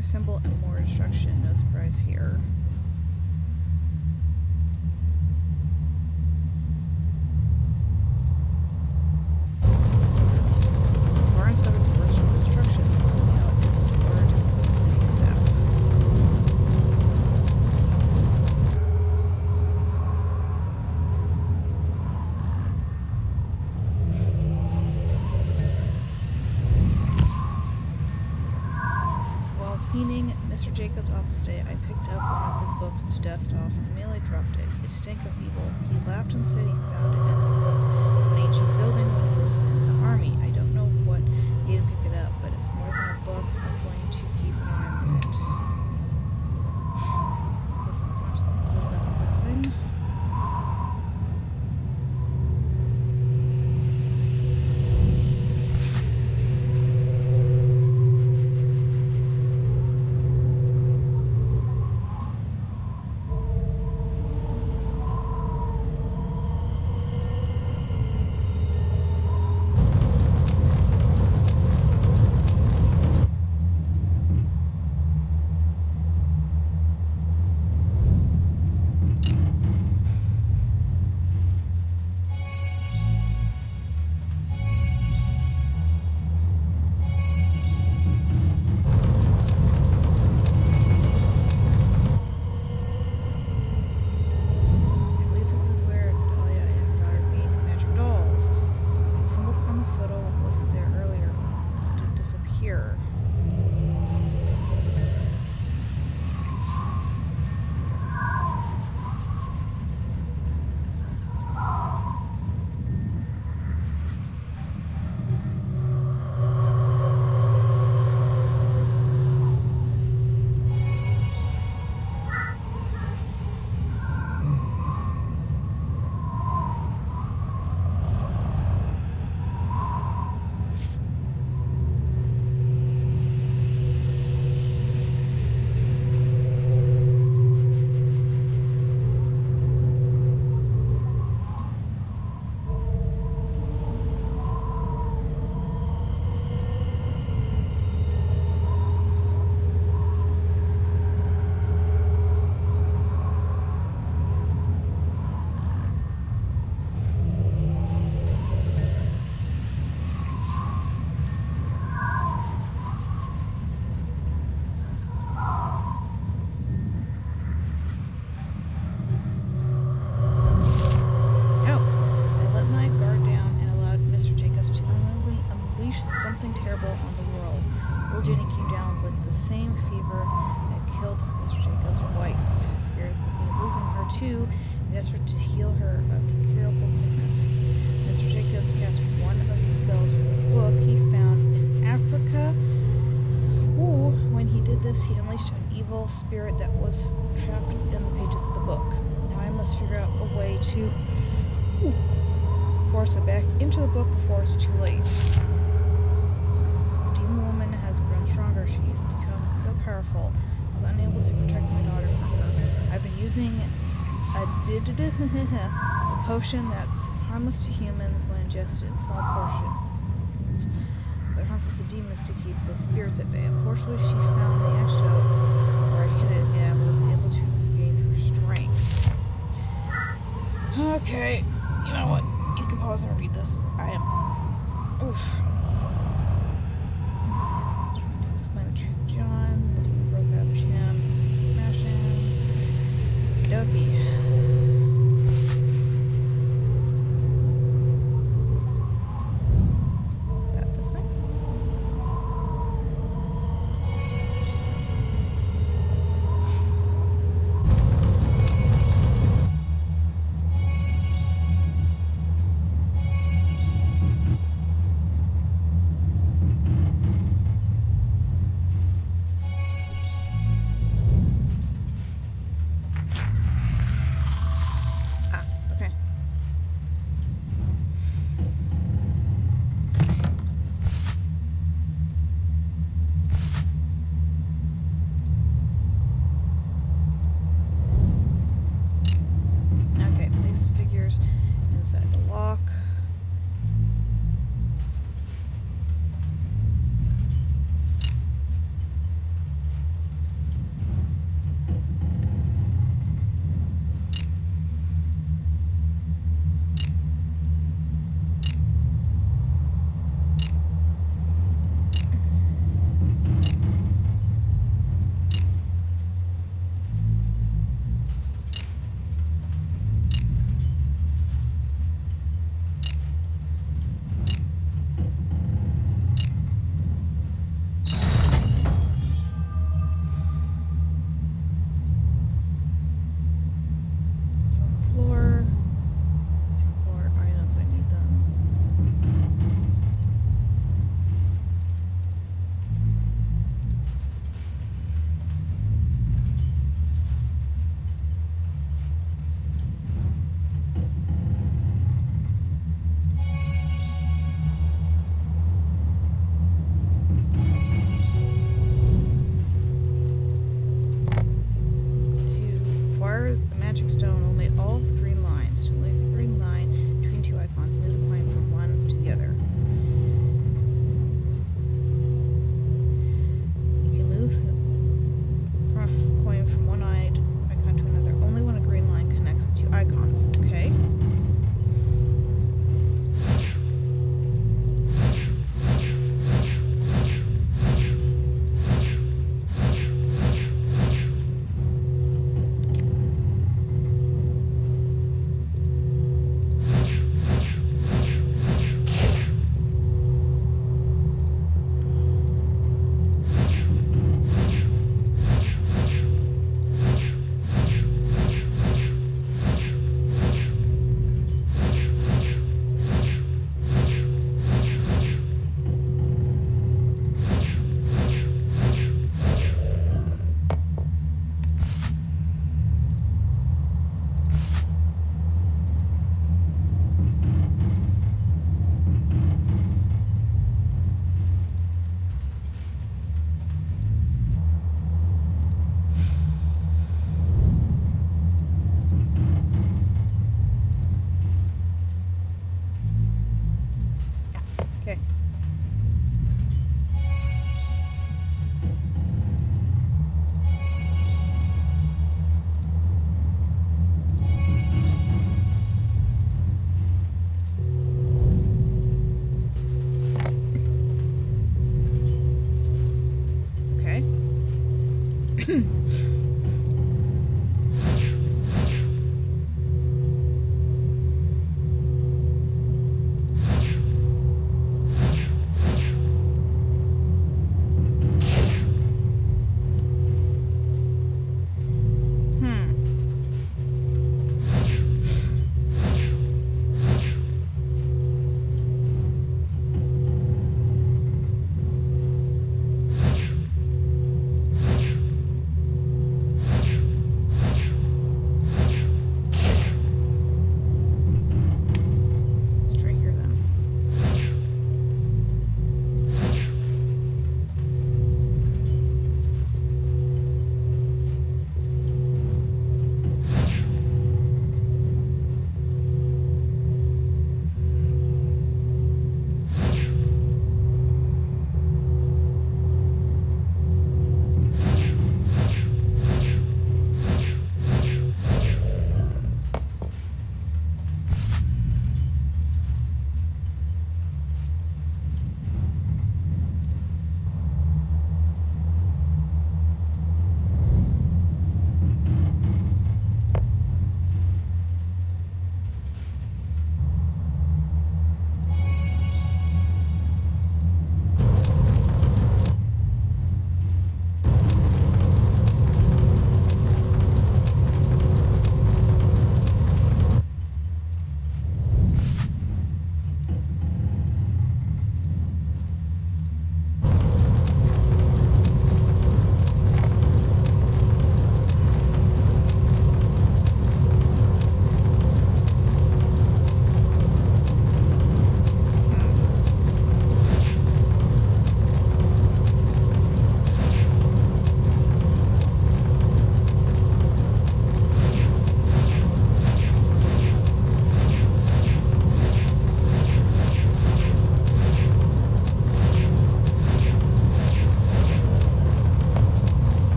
Symbol and more destruction. No surprise here. Barn suffered the worst of the destruction. Now it is toward ASAP. Cleaning Mr. Jacobs' office today, I picked up one of his books to dust off and immediately dropped it. It stank of evil. He laughed and said he found it in an ancient building when he was in the army. I don't know what made him pick it up, but it's more than a book. I'm going to keep an eye on it. I suppose that's a good thing. 2, desperate to heal her of incurable sickness. Mr. Jacobs cast one of the spells from the book he found in Africa. Ooh, when he did this, he unleashed an evil spirit that was trapped in the pages of the book. Now I must figure out a way to force it back into the book before it's too late. The demon woman has grown stronger. She's become so powerful. I was unable to protect my daughter from her. I've been using a potion that's harmless to humans when ingested in small portions, but harmful to demons to keep the spirits at bay. Unfortunately, she found the antidote where I hid it and was able to regain her strength. Okay, you know what? You can pause and read this. I am. Oof. Trying to explain the truth to John. The demon broke out of him. Smash him. Dokie. Is that this thing? Okay. Okay, place the figures inside the lock. It's on the floor. See more items. I need them. To acquire the magic stone, eliminate all the green lines. To eliminate the green line between two icons, move the coin from one to the other. You can move the coin from one icon to another only when a green line connects the two icons. Okay.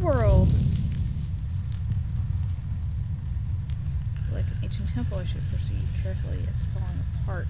world? It's like an ancient temple. I should proceed carefully. It's falling apart.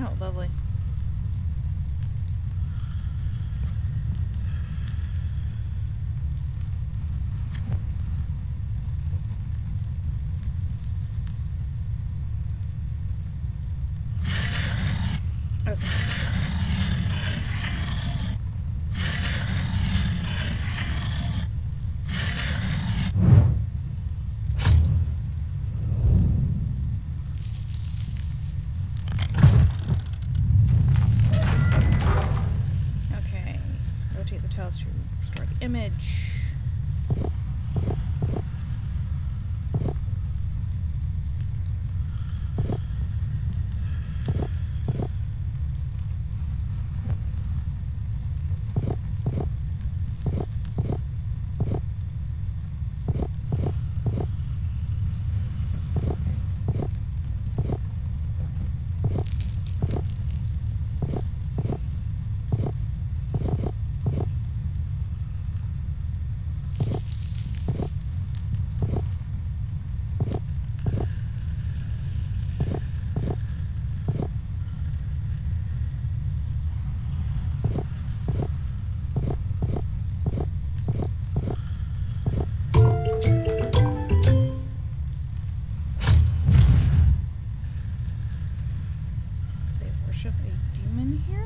Oh, lovely. Okay. Okay. Rotate the tiles to restore the image. They worship a demon here?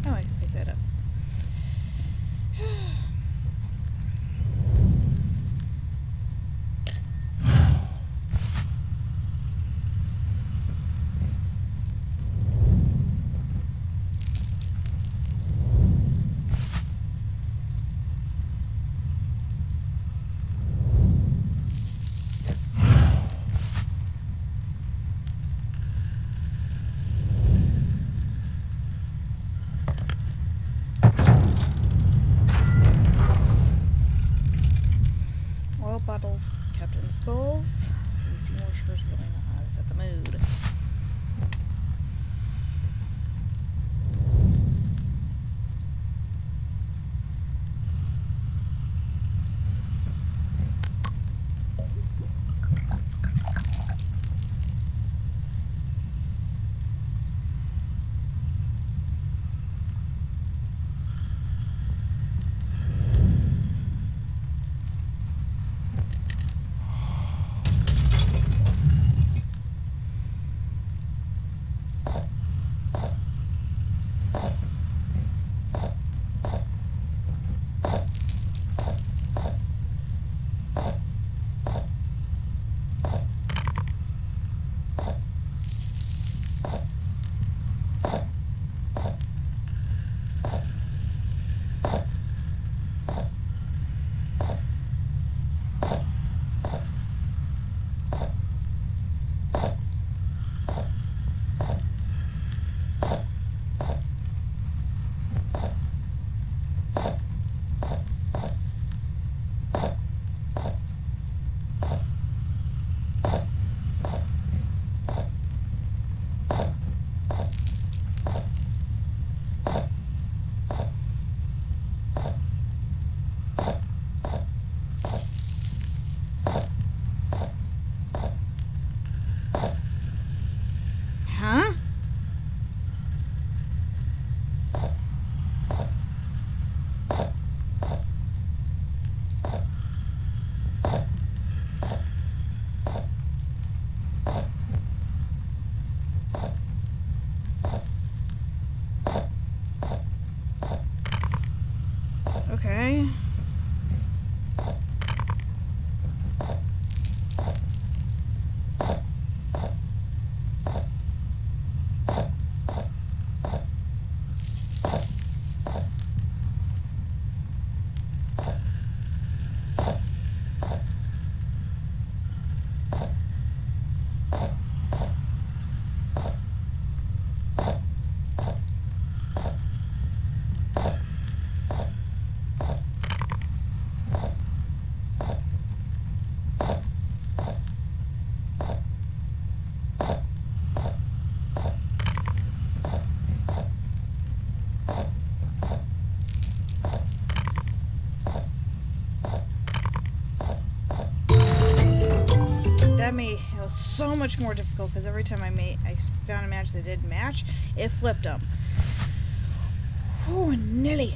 Oh, I can pick that up. Oil bottles kept in skulls. These demon worshippers really know how to set the mood. Okay. It was so much more difficult because every time I found a match that did match, it flipped them. Oh, Nelly.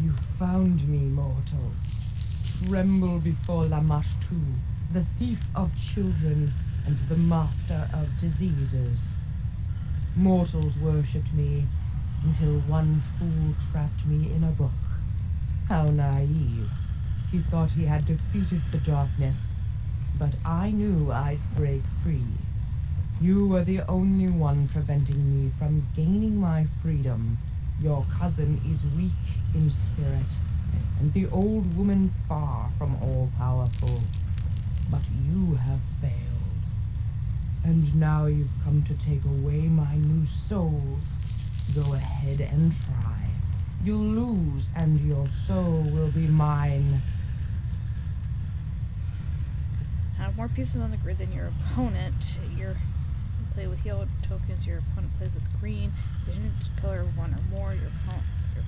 You found me, mortal. Tremble before Lamashtu, the thief of children and the master of diseases. Mortals worshipped me until one fool trapped me in a book. How naive. He thought he had defeated the darkness, but I knew I'd break free. You were the only one preventing me from gaining my freedom. Your cousin is weak in spirit, and the old woman far from all-powerful. But you have failed. And now you've come to take away my new souls. Go ahead and try. You'll lose, and your soul will be mine. Have more pieces on the grid than your opponent. You play with yellow tokens. Your opponent plays with green. If you color one or more, your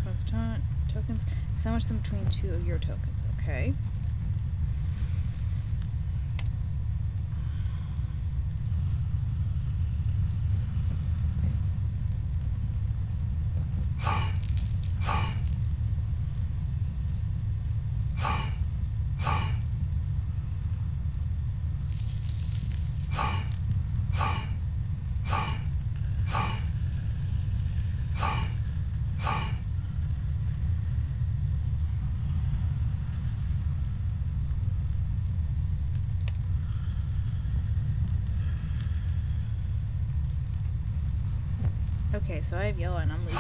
opponent's tokens. Sandwich them between two of your tokens. Okay. Okay, so I have yellow and I'm losing.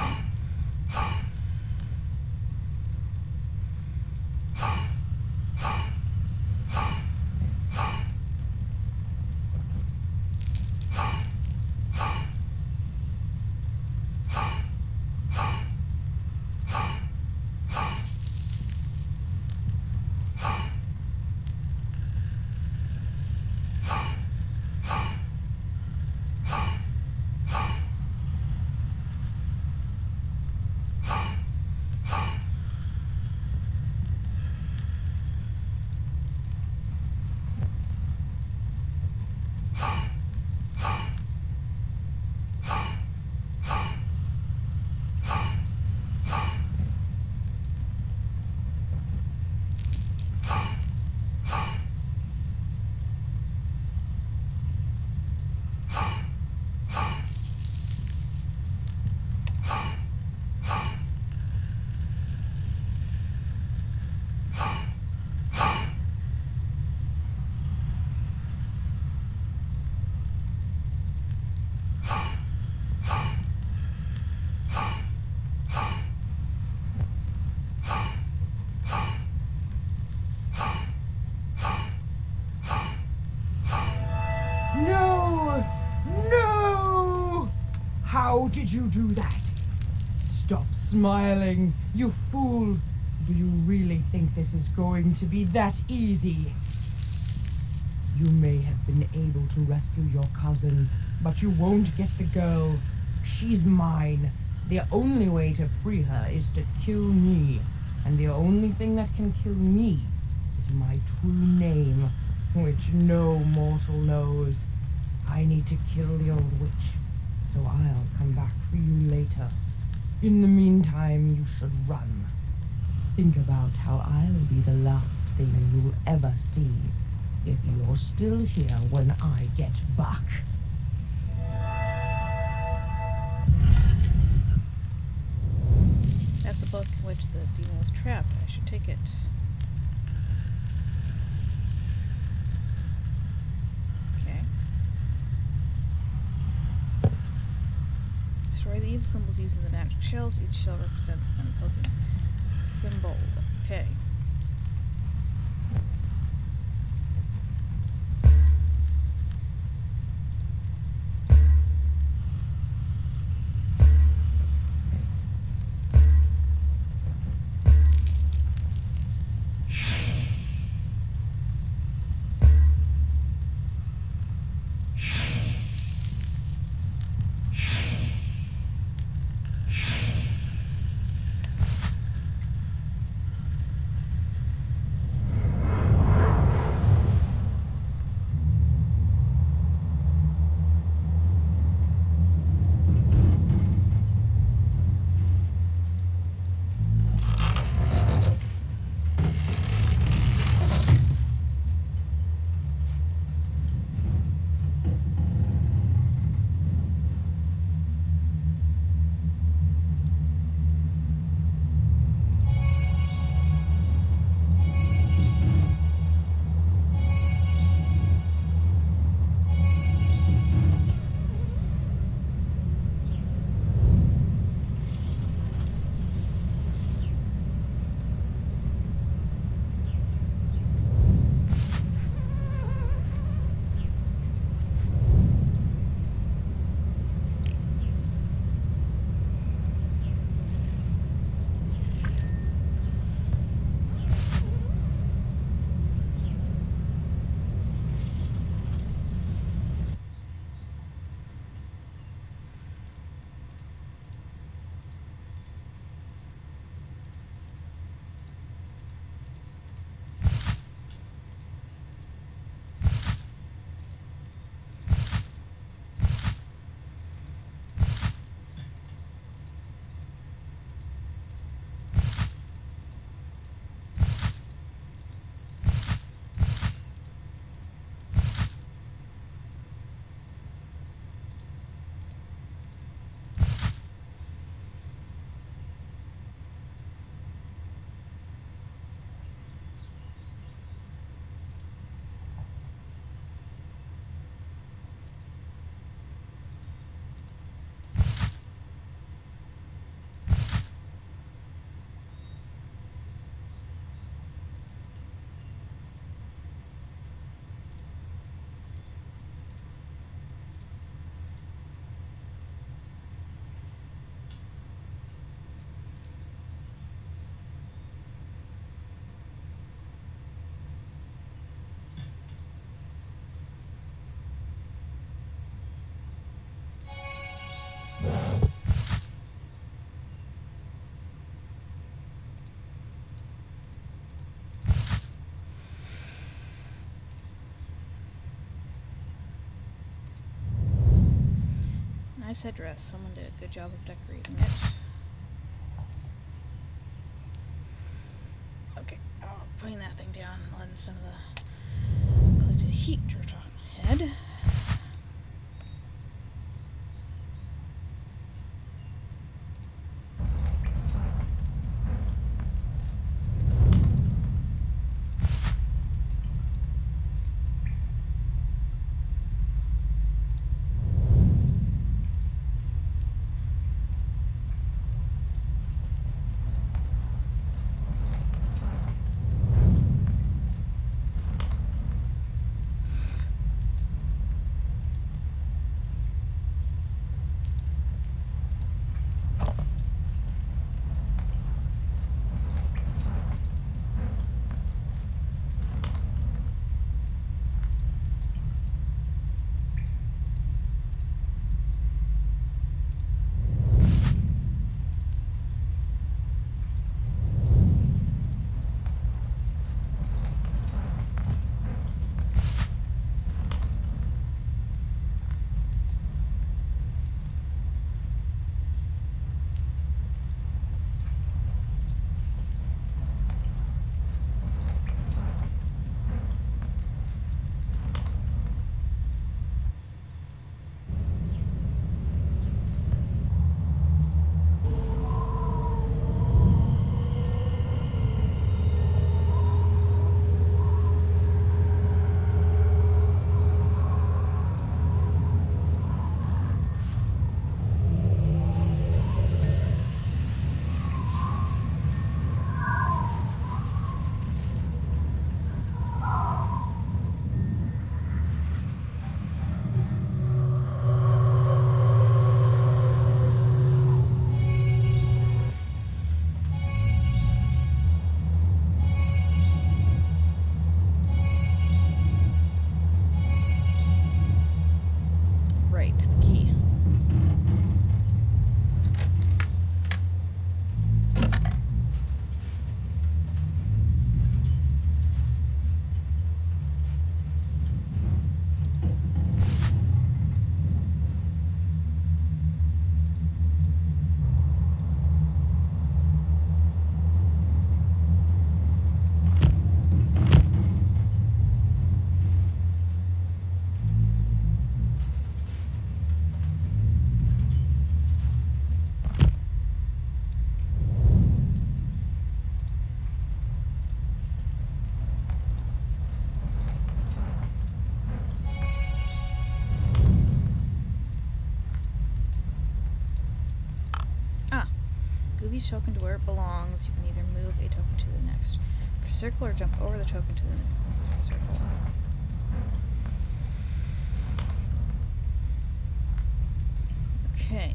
No! No! How did you do that? Stop smiling, you fool! Do you really think this is going to be that easy? You may have been able to rescue your cousin, but you won't get the girl. She's mine. The only way to free her is to kill me. And the only thing that can kill me is my true name, which no mortal knows. I need to kill the old witch, so I'll come back for you later. In the meantime, you should run. Think about how I'll be the last thing you'll ever see if you're still here when I get back. That's the book in which the demon was trapped. I should take it. Okay. Destroy the evil symbols using the magic shells. Each shell represents an opposing symbol. Okay. Nice headdress. Someone did a good job of decorating it. Okay, putting that thing down, letting some of the collected heat drift off my head. Move each token to where it belongs. You can either move a token to the next circle or jump over the token to the next circle. Okay.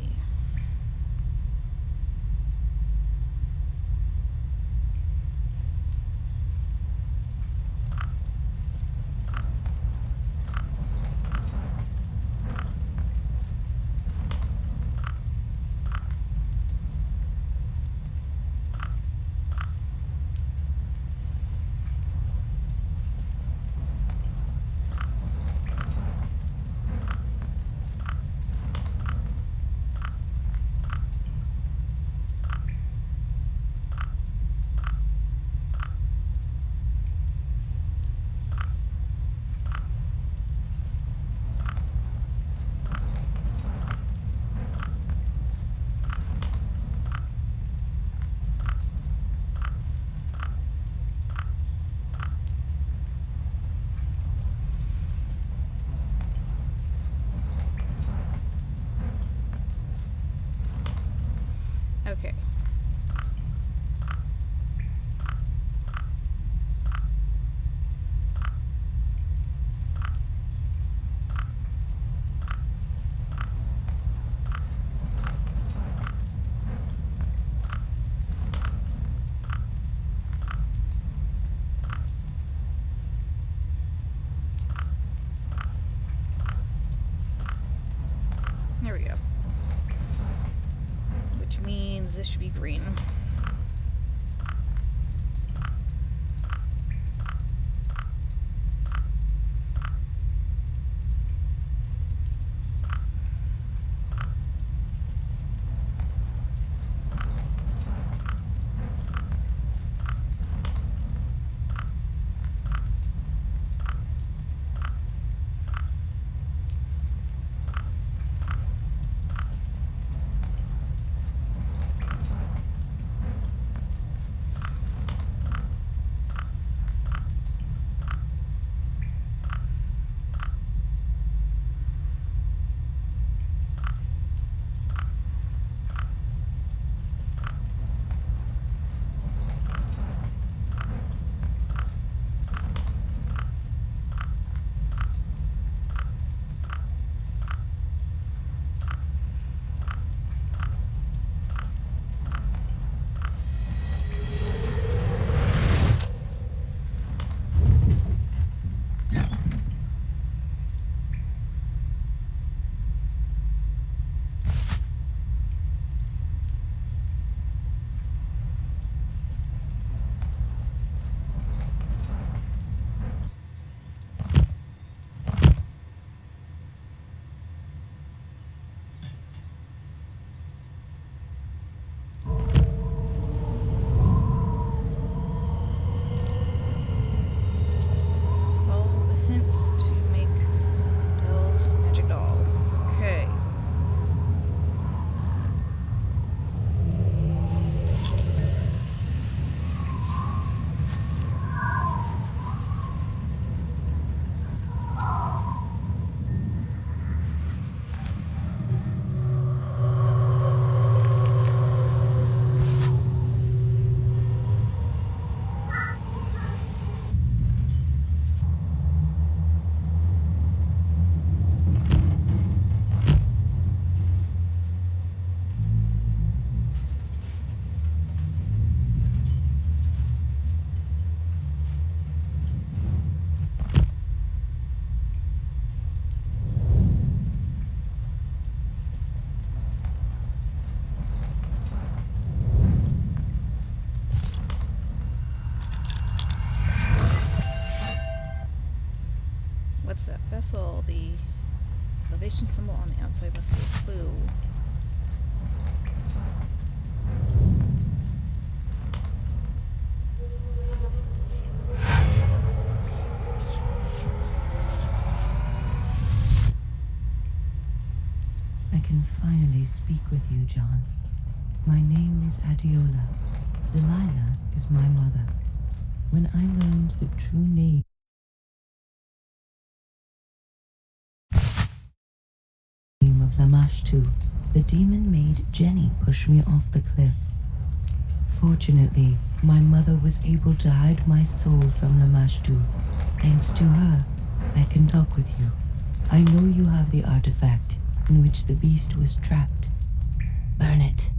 Okay. There we go. Which means this should be green. Follow the hints to make Dell's magic doll. Okay. What's that vessel? The salvation symbol on the outside must be a clue. I can finally speak with you, John. My name is Adiola. Delilah is my mother. When I learned the true name of Lamashtu, the demon made Jenny push me off the cliff. Fortunately, my mother was able to hide my soul from Lamashtu. Thanks to her, I can talk with you. I know you have the artifact in which the beast was trapped. Burn it.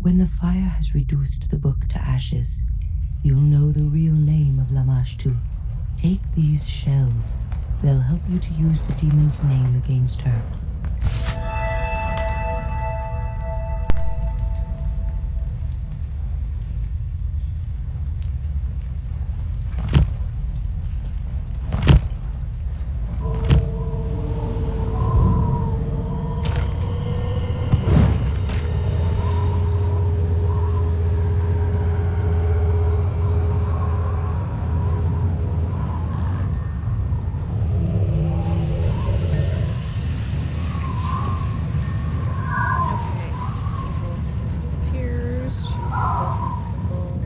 When the fire has reduced the book to ashes, you'll know the real name of Lamashtu. Take these shells. They'll help you to use the demon's name against her. Okay. Evil appears. Choose a pleasant symbol.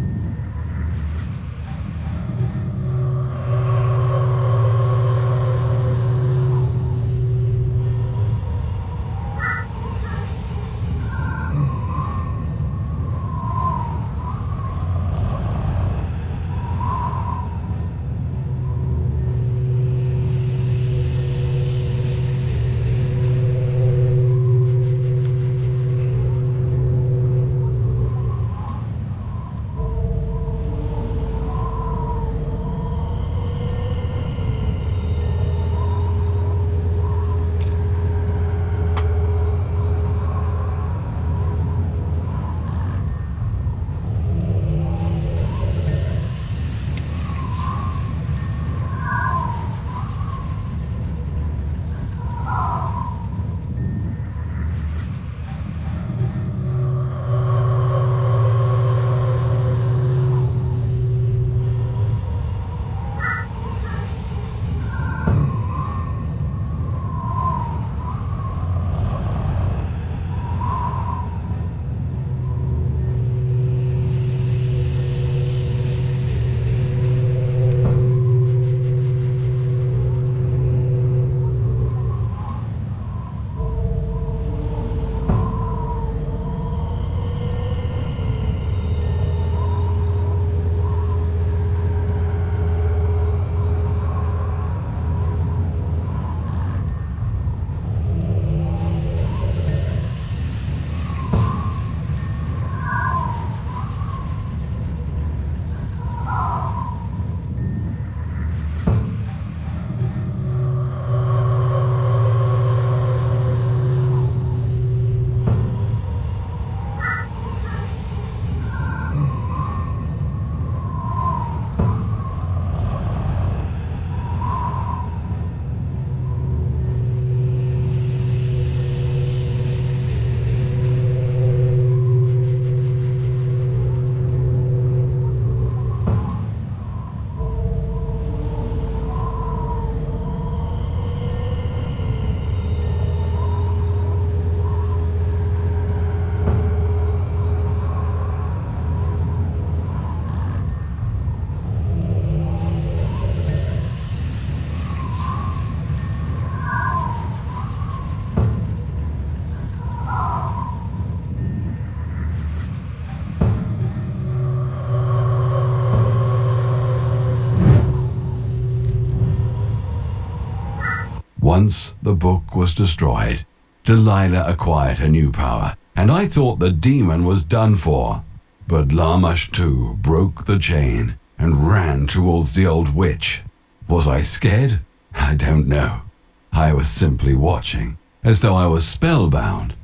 Once the book was destroyed, Delilah acquired her new power, and I thought the demon was done for. But Lamash too broke the chain and ran towards the old witch. Was I scared? I don't know. I was simply watching, as though I was spellbound.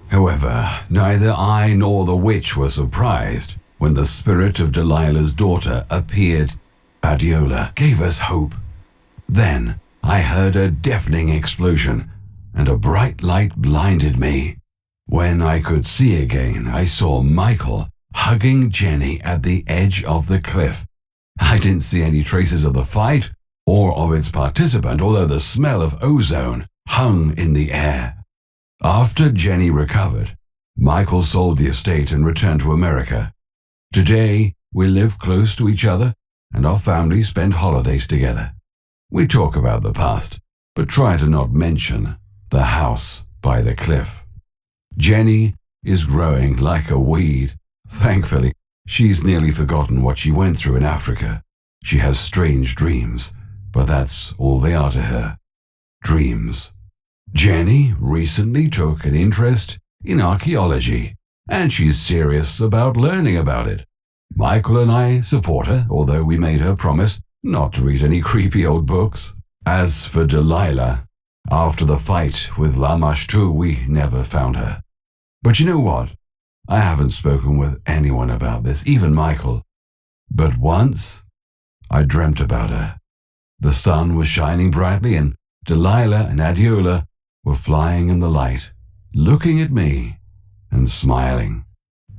However, neither I nor the witch were surprised when the spirit of Delilah's daughter appeared. Adiola gave us hope. Then I heard a deafening explosion, and a bright light blinded me. When I could see again, I saw Michael hugging Jenny at the edge of the cliff. I didn't see any traces of the fight or of its participant, although the smell of ozone hung in the air. After Jenny recovered, Michael sold the estate and returned to America. Today, we live close to each other, and our families spend holidays together. We talk about the past, but try to not mention the house by the cliff. Jenny is growing like a weed. Thankfully, She's nearly forgotten what she went through in Africa. She has strange dreams, but that's all they are to her. Dreams. Jenny recently took an interest in archaeology, and she's serious about learning about it. Michael and I support her, although we made her promise not to read any creepy old books. As for Delilah, after the fight with Lamashtu, we never found her. But you know what? I haven't spoken with anyone about this, even Michael. But once, I dreamt about her. The sun was shining brightly, and Delilah and Adiola were flying in the light, looking at me and smiling.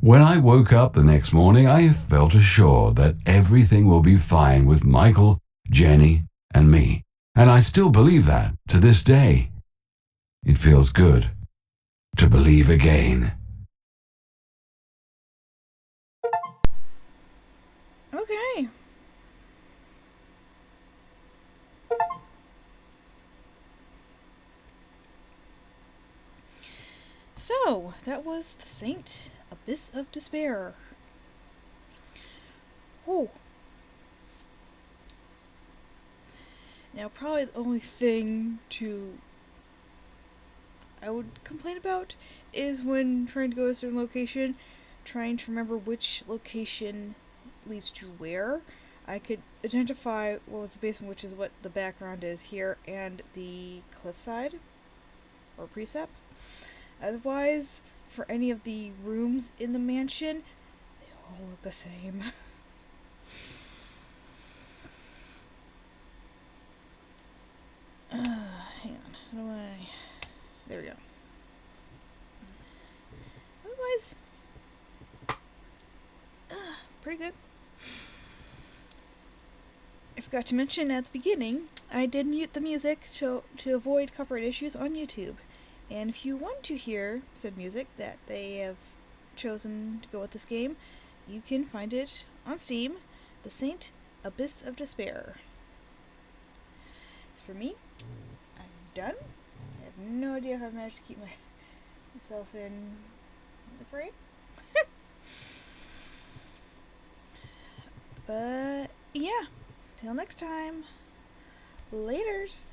When I woke up the next morning, I felt assured that everything will be fine with Michael, Jenny, and me. And I still believe that to this day. It feels good to believe again. Okay. So, that was The Saint, Abyss of Despair. Oh. Now, probably the only thing I would complain about is when trying to go to a certain location, trying to remember which location leads to where. I could identify what was the basement, which is what the background is here, and the cliffside, or precept. Otherwise, for any of the rooms in the mansion, they all look the same. Hang on, how do I... There we go. Otherwise, pretty good. I forgot to mention at the beginning, I did mute the music to avoid copyright issues on YouTube. And if you want to hear said music that they have chosen to go with this game, you can find it on Steam, The Saint, Abyss of Despair. As for me, I'm done. I have no idea how I've managed to keep myself in the frame. But, yeah. Till next time. Laters.